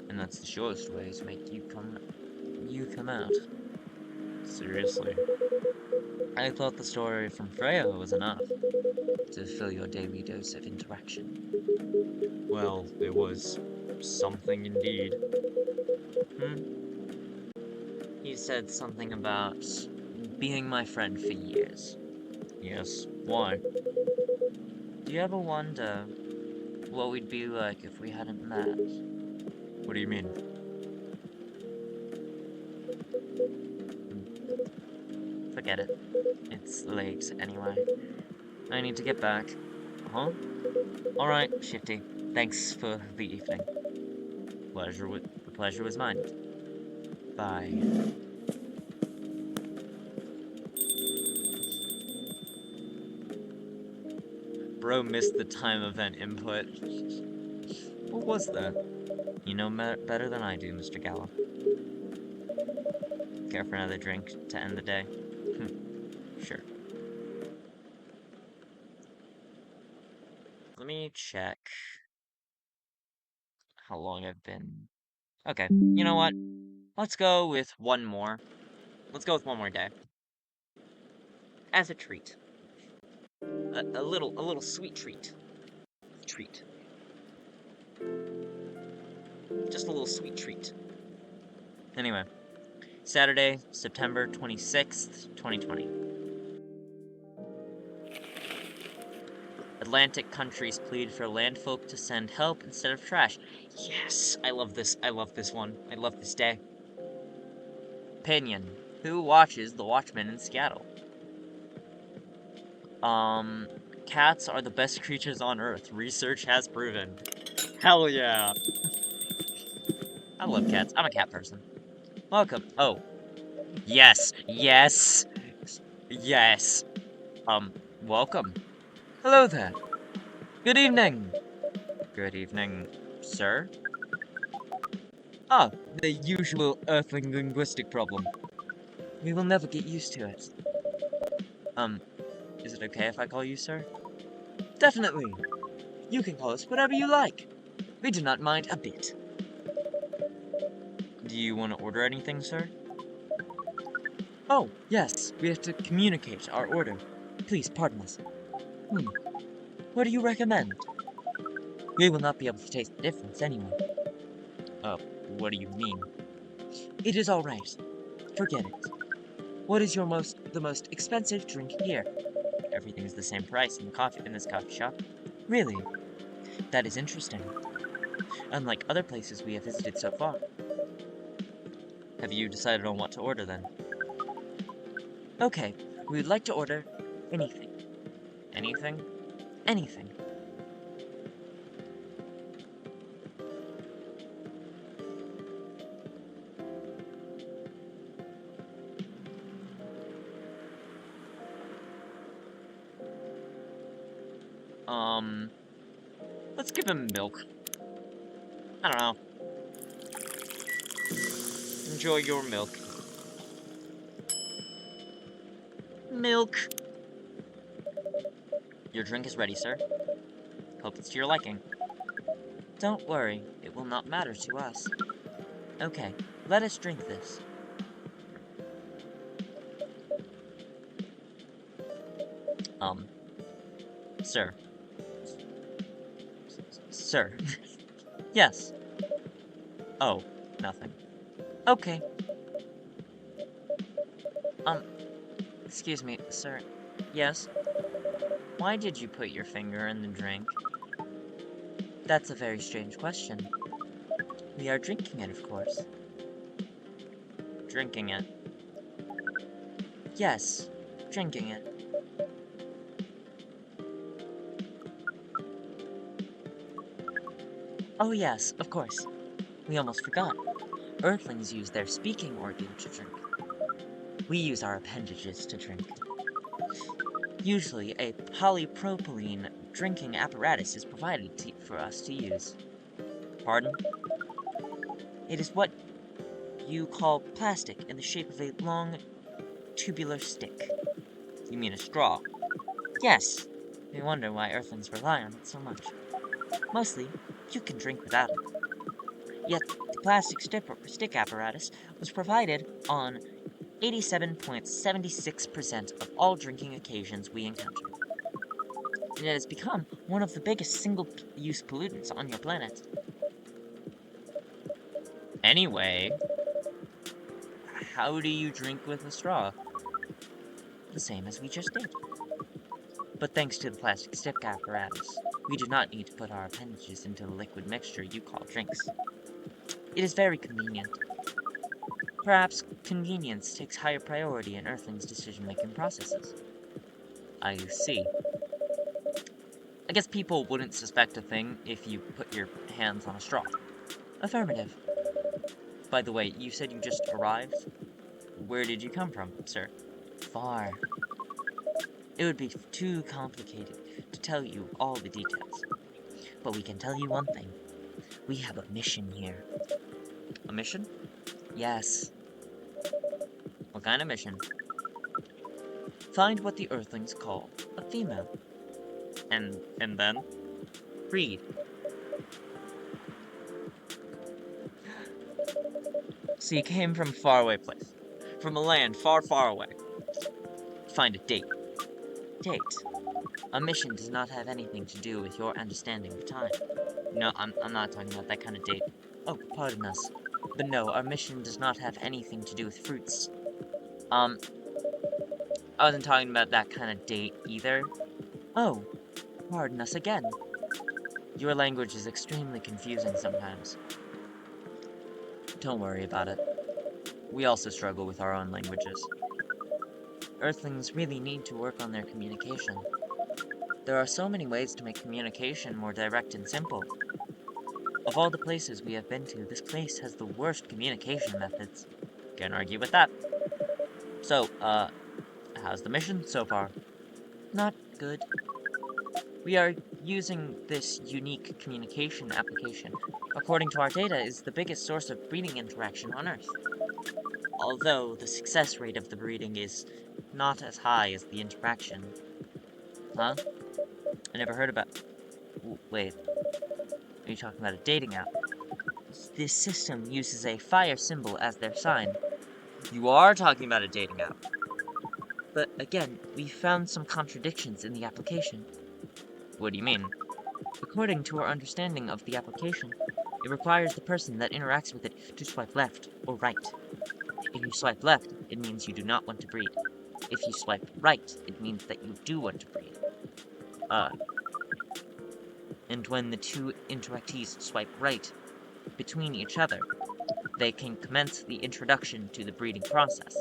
And that's the shortest way to make you come out. Seriously. I thought the story from Freya was enough to fill your daily dose of interaction. Well, it was something indeed. You said something about being my friend for years. Yes, why? Do you ever wonder what we'd be like if we hadn't met? What do you mean? Forget it. It's late anyway. I need to get back. Huh? Alright, Shifty. Thanks for the evening. The pleasure was mine. Bye. Bro missed the time event input. What was that? You know better than I do, Mr. Gallo. Care for another drink to end the day? Sure. Let me check how long I've been. Okay, you know what? Let's go with one more. Let's go with one more day. As a treat. A little sweet treat. Treat. Just a little sweet treat. Anyway, Saturday, September 26th, 2020. Atlantic countries plead for landfolk to send help instead of trash. Yes! I love this. I love this one. I love this day. Opinion. Who watches The Watchmen in Seattle? Cats are the best creatures on Earth. Research has proven. Hell yeah! I love cats. I'm a cat person. Welcome. Oh. Yes. Yes. Yes. Welcome. Hello there. Good evening. Good evening, sir. Ah, the usual earthling linguistic problem. We will never get used to it. Is it okay if I call you sir? Definitely. You can call us whatever you like. We do not mind a bit. Do you want to order anything, sir? Oh, yes. We have to communicate our order. Please, pardon us. What do you recommend? We will not be able to taste the difference anyway. Oh, what do you mean? It is all right. Forget it. What is the most expensive drink here? Everything's the same price in this coffee shop. Really? That is interesting. Unlike other places we have visited so far. Have you decided on what to order then? Okay, we would like to order anything. Anything? Anything. Let's give him milk. I don't know. Enjoy your milk. Milk. Your drink is ready, sir. Hope it's to your liking. Don't worry, it will not matter to us. Okay, let us drink this. Um, Sir. Sir. Yes. Oh, nothing. Okay. Um, excuse me, sir. Yes? Why did you put your finger in the drink? That's a very strange question. We are drinking it, of course. Drinking it? Yes, drinking it. Oh yes, of course. We almost forgot. Earthlings use their speaking organ to drink. We use our appendages to drink. Usually, a polypropylene drinking apparatus is provided for us to use. Pardon? It is what you call plastic in the shape of a long, tubular stick. You mean a straw? Yes. We wonder why Earthlings rely on it so much. Mostly, you can drink without it. Yet, the plastic stick apparatus was provided on 87.76% of all drinking occasions we encounter. And it has become one of the biggest single-use pollutants on your planet. Anyway, how do you drink with a straw? The same as we just did. But thanks to the plastic stick apparatus, we do not need to put our appendages into the liquid mixture you call drinks. It is very convenient. Perhaps convenience takes higher priority in Earthlings' decision-making processes. I see. I guess people wouldn't suspect a thing if you put your hands on a straw. Affirmative. By the way, you said you just arrived? Where did you come from, sir? Far. It would be too complicated to tell you all the details. But we can tell you one thing. We have a mission here. A mission? Yes. What kind of mission? Find what the Earthlings call a female. And then? Read. So you came from a faraway place. From a land far, far away. Find a date. Date. A mission does not have anything to do with your understanding of time. No, I'm not talking about that kind of date. Oh, pardon us. But no, our mission does not have anything to do with fruits. I wasn't talking about that kind of date either. Oh, pardon us again. Your language is extremely confusing sometimes. Don't worry about it. We also struggle with our own languages. Earthlings really need to work on their communication. There are so many ways to make communication more direct and simple. Of all the places we have been to, this place has the worst communication methods. Can't argue with that. So, how's the mission so far? Not good. We are using this unique communication application. According to our data, is the biggest source of breeding interaction on Earth. Although the success rate of the breeding is not as high as the interaction. Huh? I never heard about... Wait. Are you talking about a dating app? This system uses a fire symbol as their sign. You are talking about a dating app. But again, we found some contradictions in the application. What do you mean? According to our understanding of the application, it requires the person that interacts with it to swipe left or right. If you swipe left, it means you do not want to breed. If you swipe right, it means that you do want to breed. And when the two interactees swipe right between each other, they can commence the introduction to the breeding process.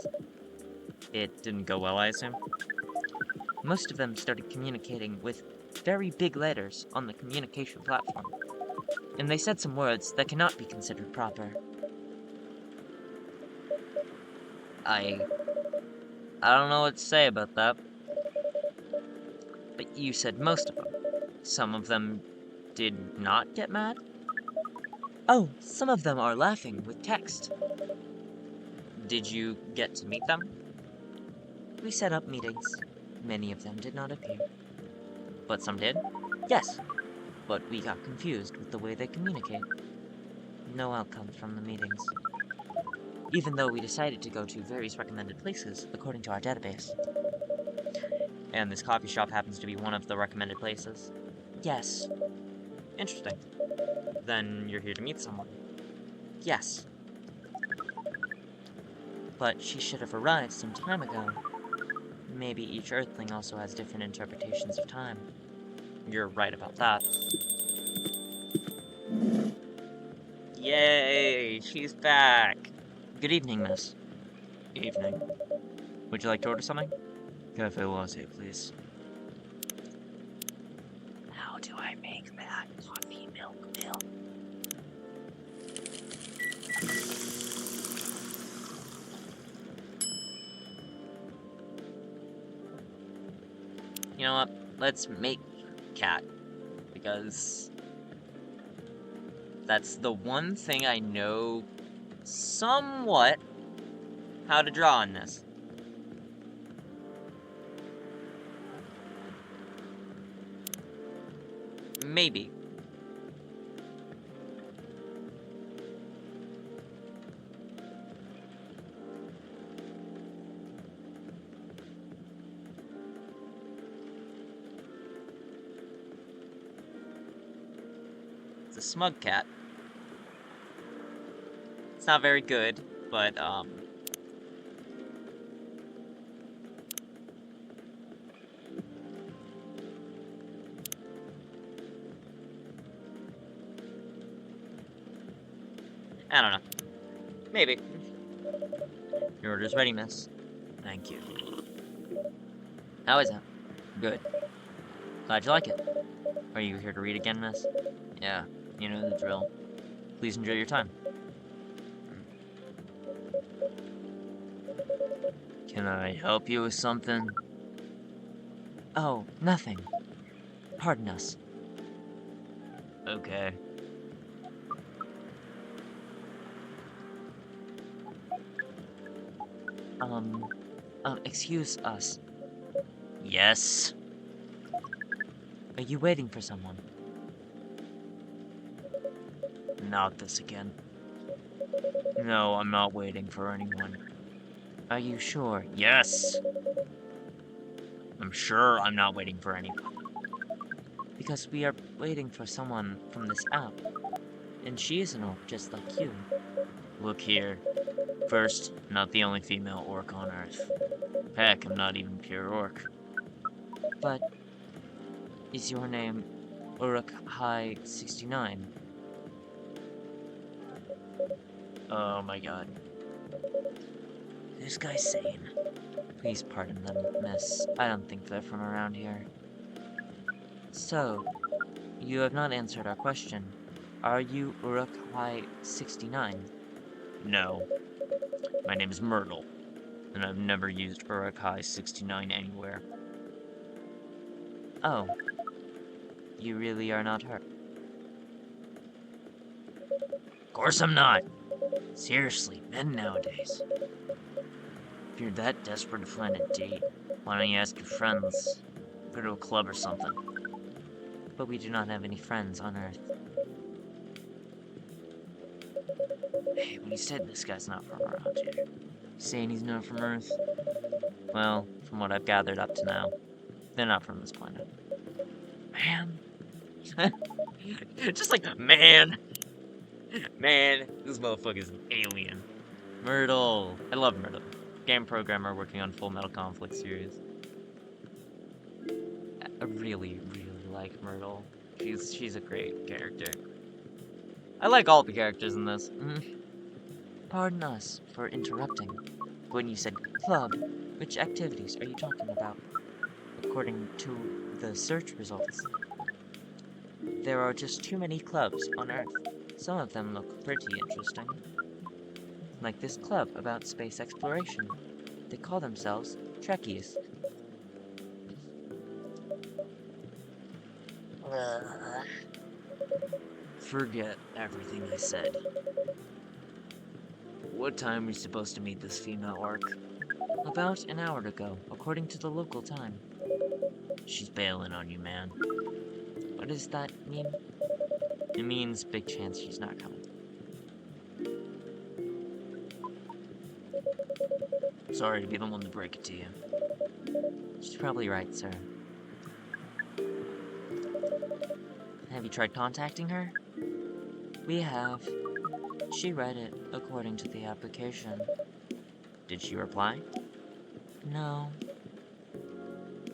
It didn't go well, I assume? Most of them started communicating with very big letters on the communication platform, and they said some words that cannot be considered proper. I don't know what to say about that. But you said most of them. Some of them did not get mad? Oh, some of them are laughing with text. Did you get to meet them? We set up meetings. Many of them did not appear. But some did? Yes. But we got confused with the way they communicate. No outcomes from the meetings. Even though we decided to go to various recommended places according to our database. And this coffee shop happens to be one of the recommended places? Yes. Interesting. Then you're here to meet someone? Yes. But she should have arrived some time ago. Maybe each Earthling also has different interpretations of time. You're right about that. Yay! She's back! Good evening, miss. Evening. Would you like to order something? Cafe latte, please. How do I make that coffee milk? You know what? Let's make cat. Because that's the one thing I know somewhat how to draw on this. Maybe. It's a smug cat. It's not very good, but, I don't know. Maybe. Your order's ready, miss. Thank you. How is it? Good. Glad you like it. Are you here to read again, miss? Yeah, you know the drill. Please enjoy your time. Can I help you with something? Oh, nothing. Pardon us. Okay. Excuse us. Yes? Are you waiting for someone? Not this again. No, I'm not waiting for anyone. Are you sure? Yes! I'm sure I'm not waiting for anyone. Because we are waiting for someone from this app. And she is an orc just like you. Look here. First, not the only female orc on Earth. Heck, I'm not even pure orc. But is your name Uruk-hai-69? Oh my god. This guy's sane. Please pardon them, miss. I don't think they're from around here. So, you have not answered our question. Are you Uruk-hai-69? No. My name is Myrtle, and I've never used Uruk-hai-69 anywhere. Oh. You really are not her? Of course I'm not. Seriously, men nowadays. If you're that desperate to find a date, why don't you ask your friends? Go to a club or something. But we do not have any friends on Earth. Hey, when you said this guy's not from around here, you saying he's not from Earth? Well, from what I've gathered up to now, they're not from this planet. Man. Just like, man. Man, this motherfucker's an alien. Myrtle. I love Myrtle. Game programmer working on Full Metal Conflict series. I really, really like Myrtle. She's a great character. I like all the characters in this. Pardon us for interrupting. When you said club, which activities are you talking about? According to the search results, there are just too many clubs on Earth. Some of them look pretty interesting. Like this club about space exploration. They call themselves Trekkies. Forget everything I said. What time are we supposed to meet this female orc? About an hour ago, according to the local time. She's bailing on you, man. What does that mean? It means big chance she's not coming. Sorry to be the one to break it to you. She's probably right, sir. Have you tried contacting her? We have. She read it, according to the application. Did she reply? No.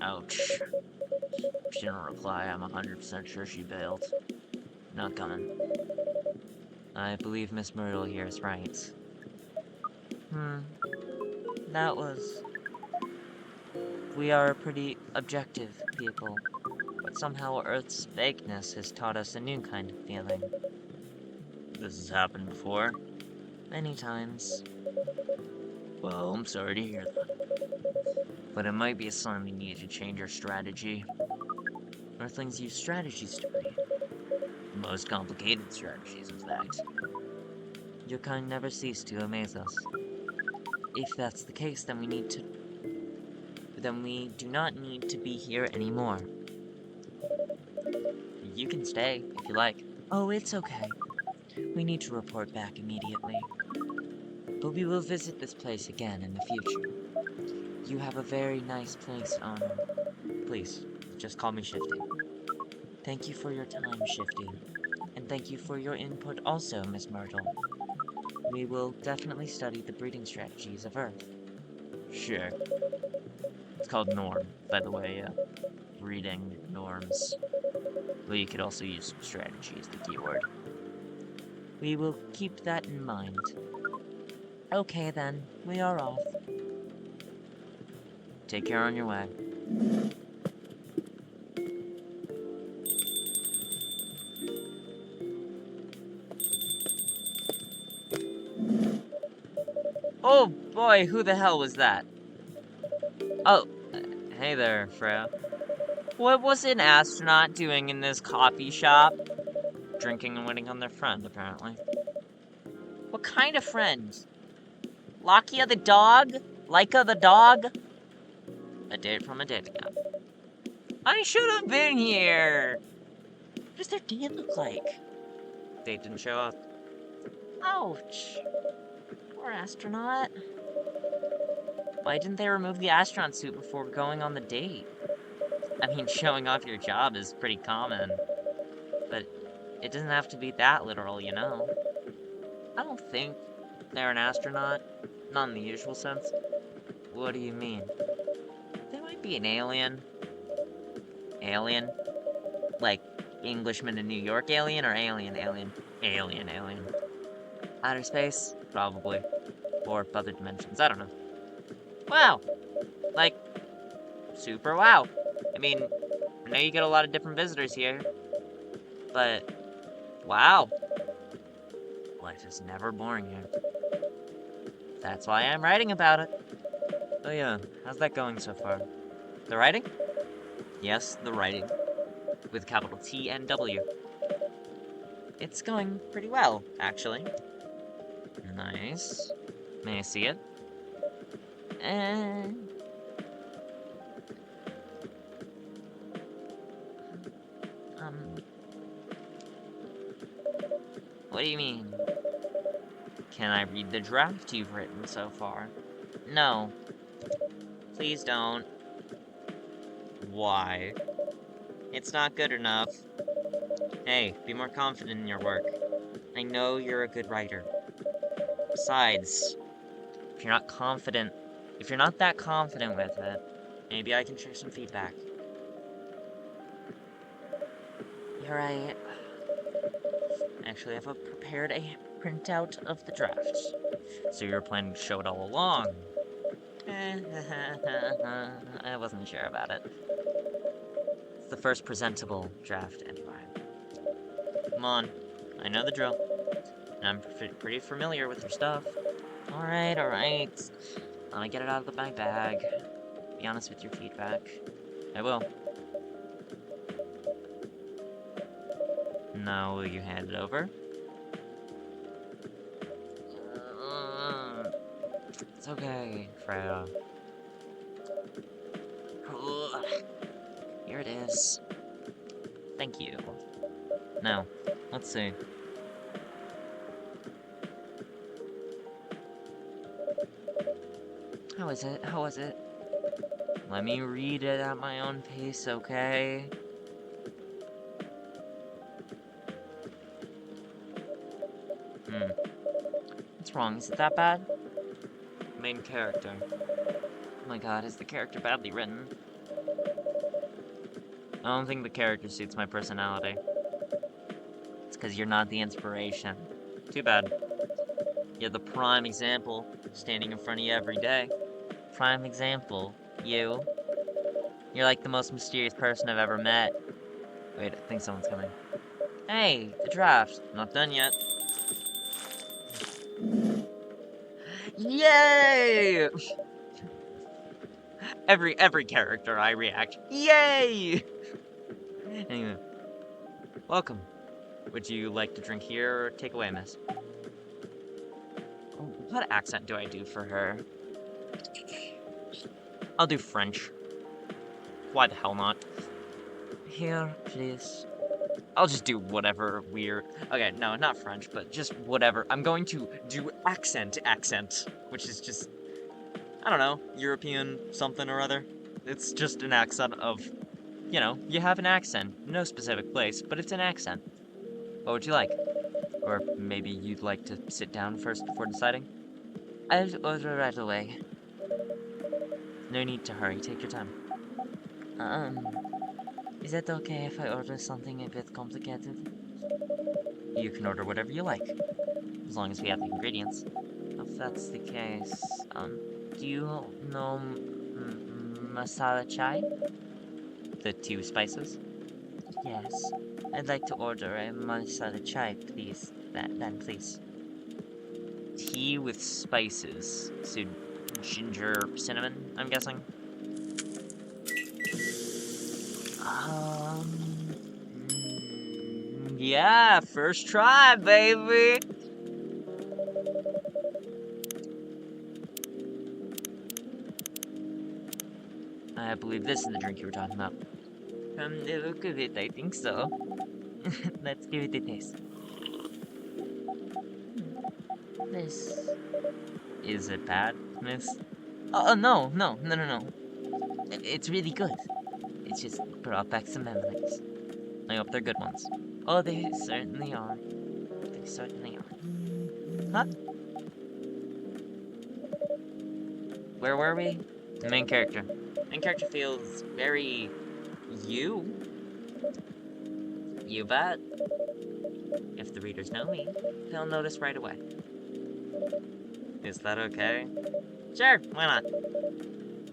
Ouch. If she didn't reply, I'm 100% sure she bailed. Not coming. I believe Miss Myrtle here is right. That was... We are pretty objective people, but somehow Earth's vagueness has taught us a new kind of feeling. This has happened before? Many times. Well, I'm sorry to hear that. But it might be a sign we need to change our strategy. Earthlings use strategies to breed. The most complicated strategies, in fact. Your kind never cease to amaze us. If that's the case, then we do not need to be here anymore. You can stay, if you like. Oh, it's okay. We need to report back immediately. But we will visit this place again in the future. You have a very nice place, owner. Please, just call me Shifty. Thank you for your time, Shifty. And thank you for your input also, Miss Myrtle. We will definitely study the breeding strategies of Earth. Sure. It's called norm, by the way, breeding norms. Well, you could also use strategy as the keyword. We will keep that in mind. Okay then, we are off. Take care on your way. Oh boy, who the hell was that? Oh, hey there, Freya. What was an astronaut doing in this coffee shop? Drinking and waiting on their friend, apparently. What kind of friend? Lakia the dog? Laika the dog? A date from a dating app. I should have been here! What does their date look like? Date didn't show up. Ouch. Poor astronaut. Why didn't they remove the astronaut suit before going on the date? I mean, showing off your job is pretty common. But it doesn't have to be that literal, you know? I don't think they're an astronaut. Not in the usual sense. What do you mean? They might be an alien. Alien? Like, Englishman in New York alien, or alien? Alien. Outer space? Probably. Or other dimensions, I don't know. Wow! Like, super wow. I mean, I know you get a lot of different visitors here, but wow. Life is never boring here. That's why I'm writing about it. Oh yeah, how's that going so far? The writing? Yes, the writing. With capital T and W. It's going pretty well, actually. Nice. May I see it? And... What do you mean? Can I read the draft you've written so far? No. Please don't. Why? It's not good enough. Hey, be more confident in your work. I know you're a good writer. Besides, if you're not that confident with it, maybe I can share some feedback. You're right. Actually, I've prepared a printout of the draft. So you were planning to show it all along. I wasn't sure about it. It's the first presentable draft, anyway. Come on, I know the drill. And I'm pretty familiar with your stuff. Alright. Let me get it out of my bag. Be honest with your feedback. I will. Now, will you hand it over? It's okay, Freya. Here it is. Thank you. Now, let's see. How is it? Let me read it at my own pace, okay? What's wrong? Is it that bad? Main character. Oh my god, is the character badly written? I don't think the character suits my personality. It's because you're not the inspiration. Too bad. You're the prime example, standing in front of you every day. Prime example. You. You're like the most mysterious person I've ever met. Wait, I think someone's coming. Hey, the draft. Not done yet. Yay! Every character I react. Yay! Anyway. Welcome. Would you like to drink here or take away, miss? What accent do I do for her? I'll do French. Why the hell not? Here, please. I'll just do whatever weird... Okay, no, not French, but just whatever. I'm going to do accent, which is just... I don't know, European something or other. It's just an accent of... You know, you have an accent. No specific place, but it's an accent. What would you like? Or maybe you'd like to sit down first before deciding? I'll order right away. No need to hurry, take your time. Is it okay if I order something a bit complicated? You can order whatever you like, as long as we have the ingredients. If that's the case, do you know masala chai? The 2 spices? Yes. I'd like to order a masala chai, please. Then, please. Tea with spices. So, ginger, cinnamon, I'm guessing? Yeah, first try, baby! I believe this is the drink you were talking about. From the look of it, I think so. Let's give it a taste. This... Is it bad, miss? Oh, no. It's really good. It's just brought back some memories. I hope they're good ones. Oh, they certainly are. They certainly are. Huh? Where were we? The main character. Main character feels very... you. You bet. If the readers know me, they'll notice right away. Is that okay? Sure, why not?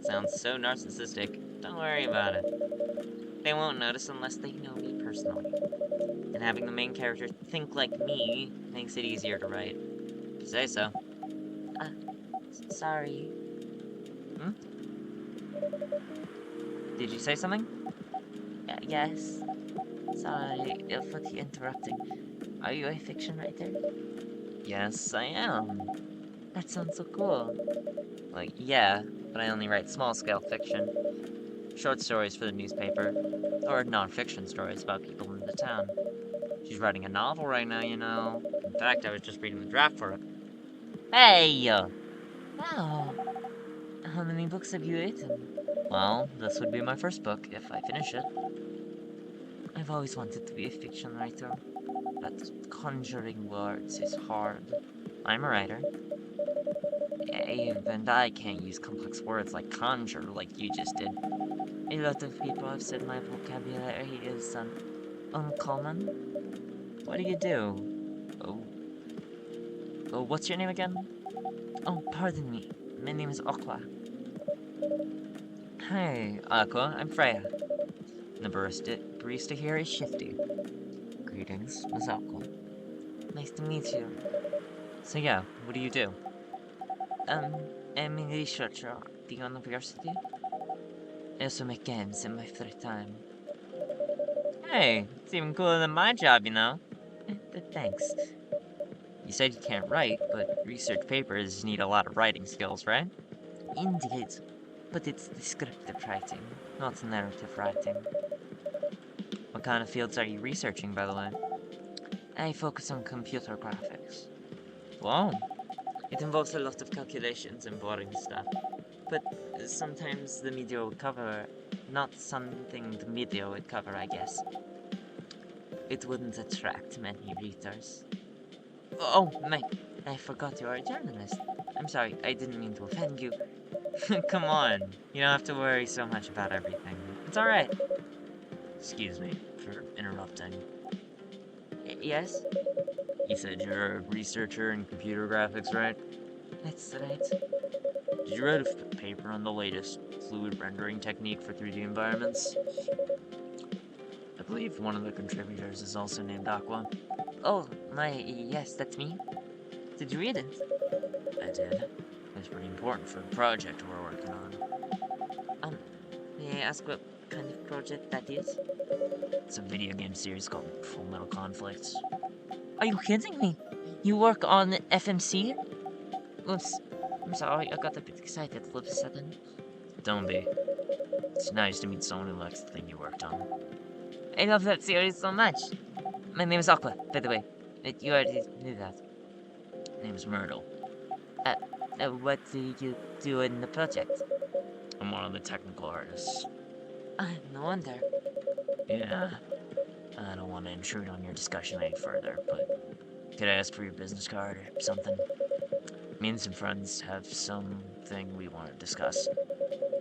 Sounds so narcissistic. Don't worry about it. They won't notice unless they know me personally. And having the main character think like me makes it easier to write. If you say so. Sorry. Hmm? Did you say something? Yes. Sorry for the interrupting. Are you a fiction writer? Yes, I am. That sounds so cool. Like, yeah, but I only write small-scale fiction. Short stories for the newspaper. Or non-fiction stories about people in the town. She's writing a novel right now, you know. In fact, I was just reading the draft for it. Hey! Wow. How many books have you written? Well, this would be my first book, if I finish it. I've always wanted to be a fiction writer, but conjuring words is hard. I'm a writer. Even I can't use complex words like conjure like you just did. A lot of people have said my vocabulary is uncommon. What do you do? Oh, what's your name again? Oh, pardon me. My name is Aqua. Hi, Aqua. I'm Freya. The barista here is Shifty. Greetings, Miss Aqua. Nice to meet you. So yeah, what do you do? I'm a researcher at the university. I also make games in my free time. Hey, it's even cooler than my job, you know? Thanks. You said you can't write, but research papers need a lot of writing skills, right? Indeed, but it's descriptive writing, not narrative writing. What kind of fields are you researching, by the way? I focus on computer graphics. Wow. It involves a lot of calculations and boring stuff. But sometimes the media would cover not something the media would cover, I guess. It wouldn't attract many readers. Oh, I forgot you are a journalist. I'm sorry, I didn't mean to offend you. Come on, you don't have to worry so much about everything. It's alright. Excuse me for interrupting. Yes? You said you're a researcher in computer graphics, right? That's right. Did you write a paper on the latest fluid rendering technique for 3D environments? I believe one of the contributors is also named Aqua. Oh, yes, that's me. Did you read it? I did. It's pretty important for the project we're working on. Um, may I ask what kind of project that is? It's a video game series called Full Metal Conflict. Are you kidding me? You work on FMC? Oops. I'm sorry, I got a bit excited all of a sudden. Don't be. It's nice to meet someone who likes the thing you worked on. I love that series so much. My name is Aqua, by the way. You already knew that. Name's Myrtle. Uh, what do you do in the project? I'm one of the technical artists. No wonder. Yeah. I don't want to intrude on your discussion any further, but could I ask for your business card or something? Me and some friends have something we want to discuss.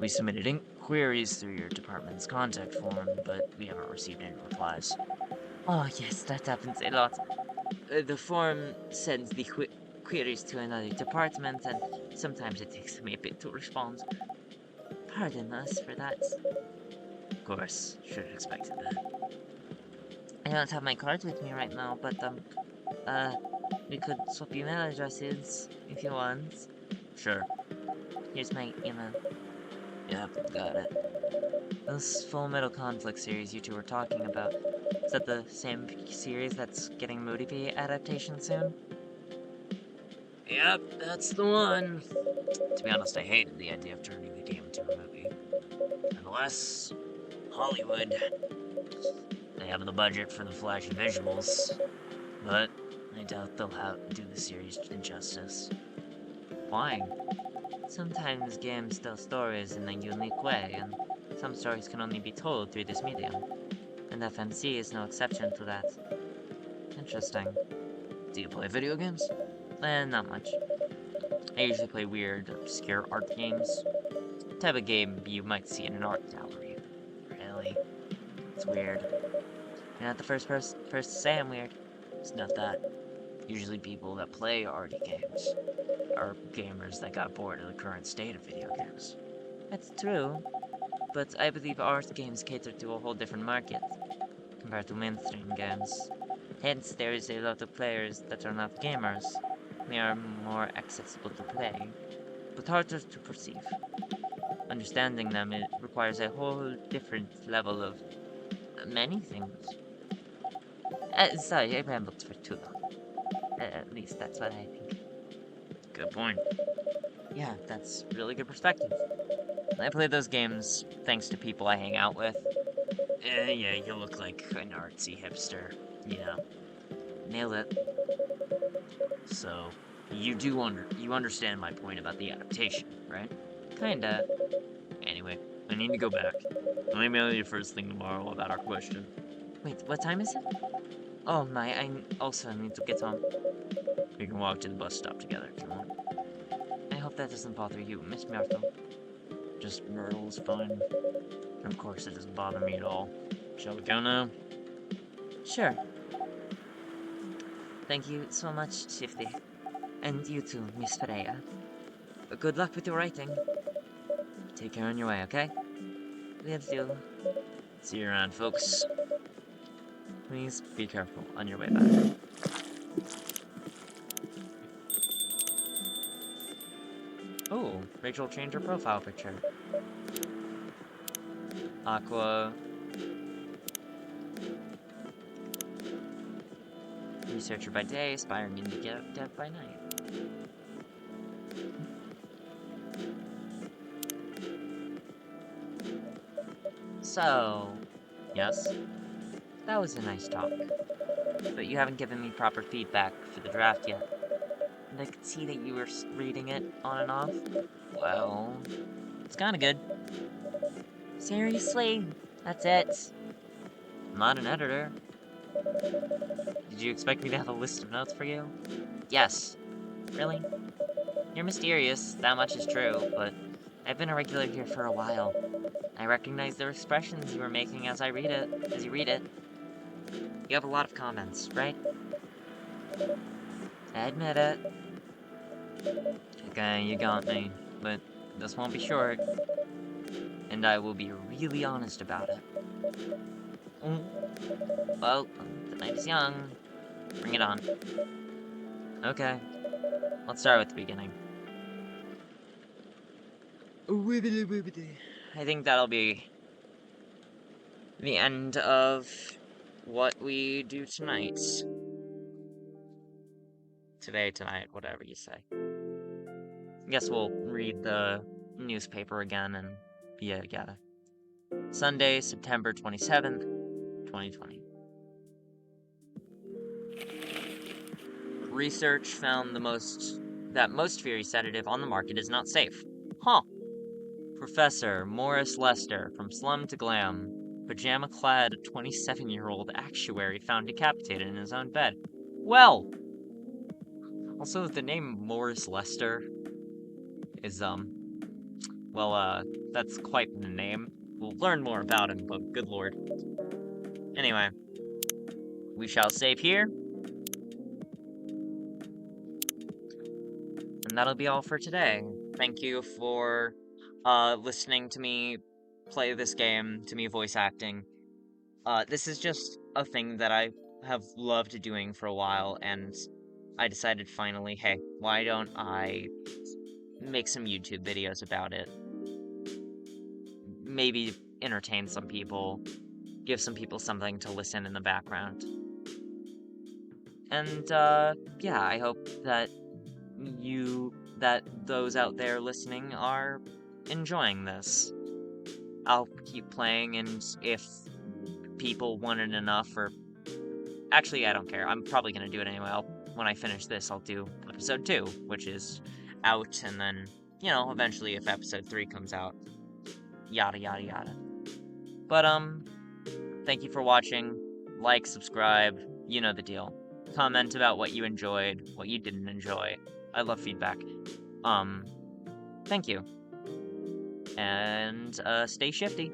We submitted inquiries through your department's contact form, but we haven't received any replies. Oh, yes, that happens a lot. The form sends the queries to another department, and sometimes it takes them a bit to respond. Pardon us for that. Of course, should have expected that. I don't have my card with me right now, but, we could swap email addresses if you want. Sure. Here's my email. Yep, got it. This Full Metal Conflict series you two were talking about, is that the same series that's getting a movie adaptation soon? Yep, that's the one. To be honest, I hated the idea of turning the game into a movie. Nonetheless, Hollywood. They have the budget for the flashy visuals, but I doubt they'll do the series injustice. Why? Sometimes games tell stories in a unique way, and some stories can only be told through this medium. And FMC is no exception to that. Interesting. Do you play video games? Not much. I usually play weird, obscure art games. Type of game you might see in an art gallery. Really? It's weird. You're not the first person to say I'm weird. It's not that. Usually people that play arty games are gamers that got bored of the current state of video games. That's true, but I believe art games cater to a whole different market compared to mainstream games. Hence, there is a lot of players that are not gamers. They are more accessible to play, but harder to perceive. Understanding them, it requires a whole different level of many things. Sorry, I rambled for too long. At least that's what I think. Good point. Yeah, that's really good perspective. I play those games thanks to people I hang out with. Yeah, you look like an artsy hipster, you know. Nailed it. So, you understand my point about the adaptation, right? Kinda. Anyway, I need to go back. I'll email you first thing tomorrow about our question. Wait, what time is it? Oh my, I also need to get home. We can walk to the bus stop together if you want. I hope that doesn't bother you, Miss Myrtle. Just Myrtle's fine. Of course, it doesn't bother me at all. Shall we go now? Sure. Thank you so much, Shifty. And you too, Miss Freya. Good luck with your writing. Take care on your way, okay? Will do. See you around, folks. Please be careful on your way back. Oh, Rachel changed her profile picture. Aqua. Researcher by day, aspiring indie dev by night. So, yes, that was a nice talk. But you haven't given me proper feedback for the draft yet. And I could see that you were reading it on and off. Well, It's kinda good. Seriously? That's it? I'm not an editor. Did you expect me to have a list of notes for you? Yes. Really? You're mysterious, that much is true, but I've been a regular here for a while. I recognize the expressions you were making as you read it. You have a lot of comments, right? I admit it. Okay, you got me, but this won't be short, and I will be really honest about it. Well, the night is young. Bring it on. Okay, let's start with the beginning. I think that'll be the end of what we do tonight. Tonight, whatever you say. I guess we'll read the newspaper again and yeah. Sunday, September 27th, 2020. Research found that most Fury sedative on the market is not safe. Huh. Professor Morris Lester, from slum to glam, pajama-clad 27-year-old actuary found decapitated in his own bed. Well! Also, the name Morris Lester is, that's quite the name. We'll learn more about him, but good lord. Anyway, we shall save here. And that'll be all for today. Thank you for listening to me play this game, to me voice acting. This is just a thing that I have loved doing for a while, and I decided finally, hey, why don't I make some YouTube videos about it? Maybe entertain some people, give some people something to listen in the background. And, yeah, I hope that those out there listening are enjoying this. I'll keep playing, and if people want it enough, or actually, I don't care. I'm probably gonna do it anyway. When I finish this, I'll do episode 2, which is out, and then, eventually if episode 3 comes out, yada yada yada. But, thank you for watching. Like, subscribe, you know the deal. Comment about what you enjoyed, what you didn't enjoy. I love feedback. Thank you. And, stay shifty.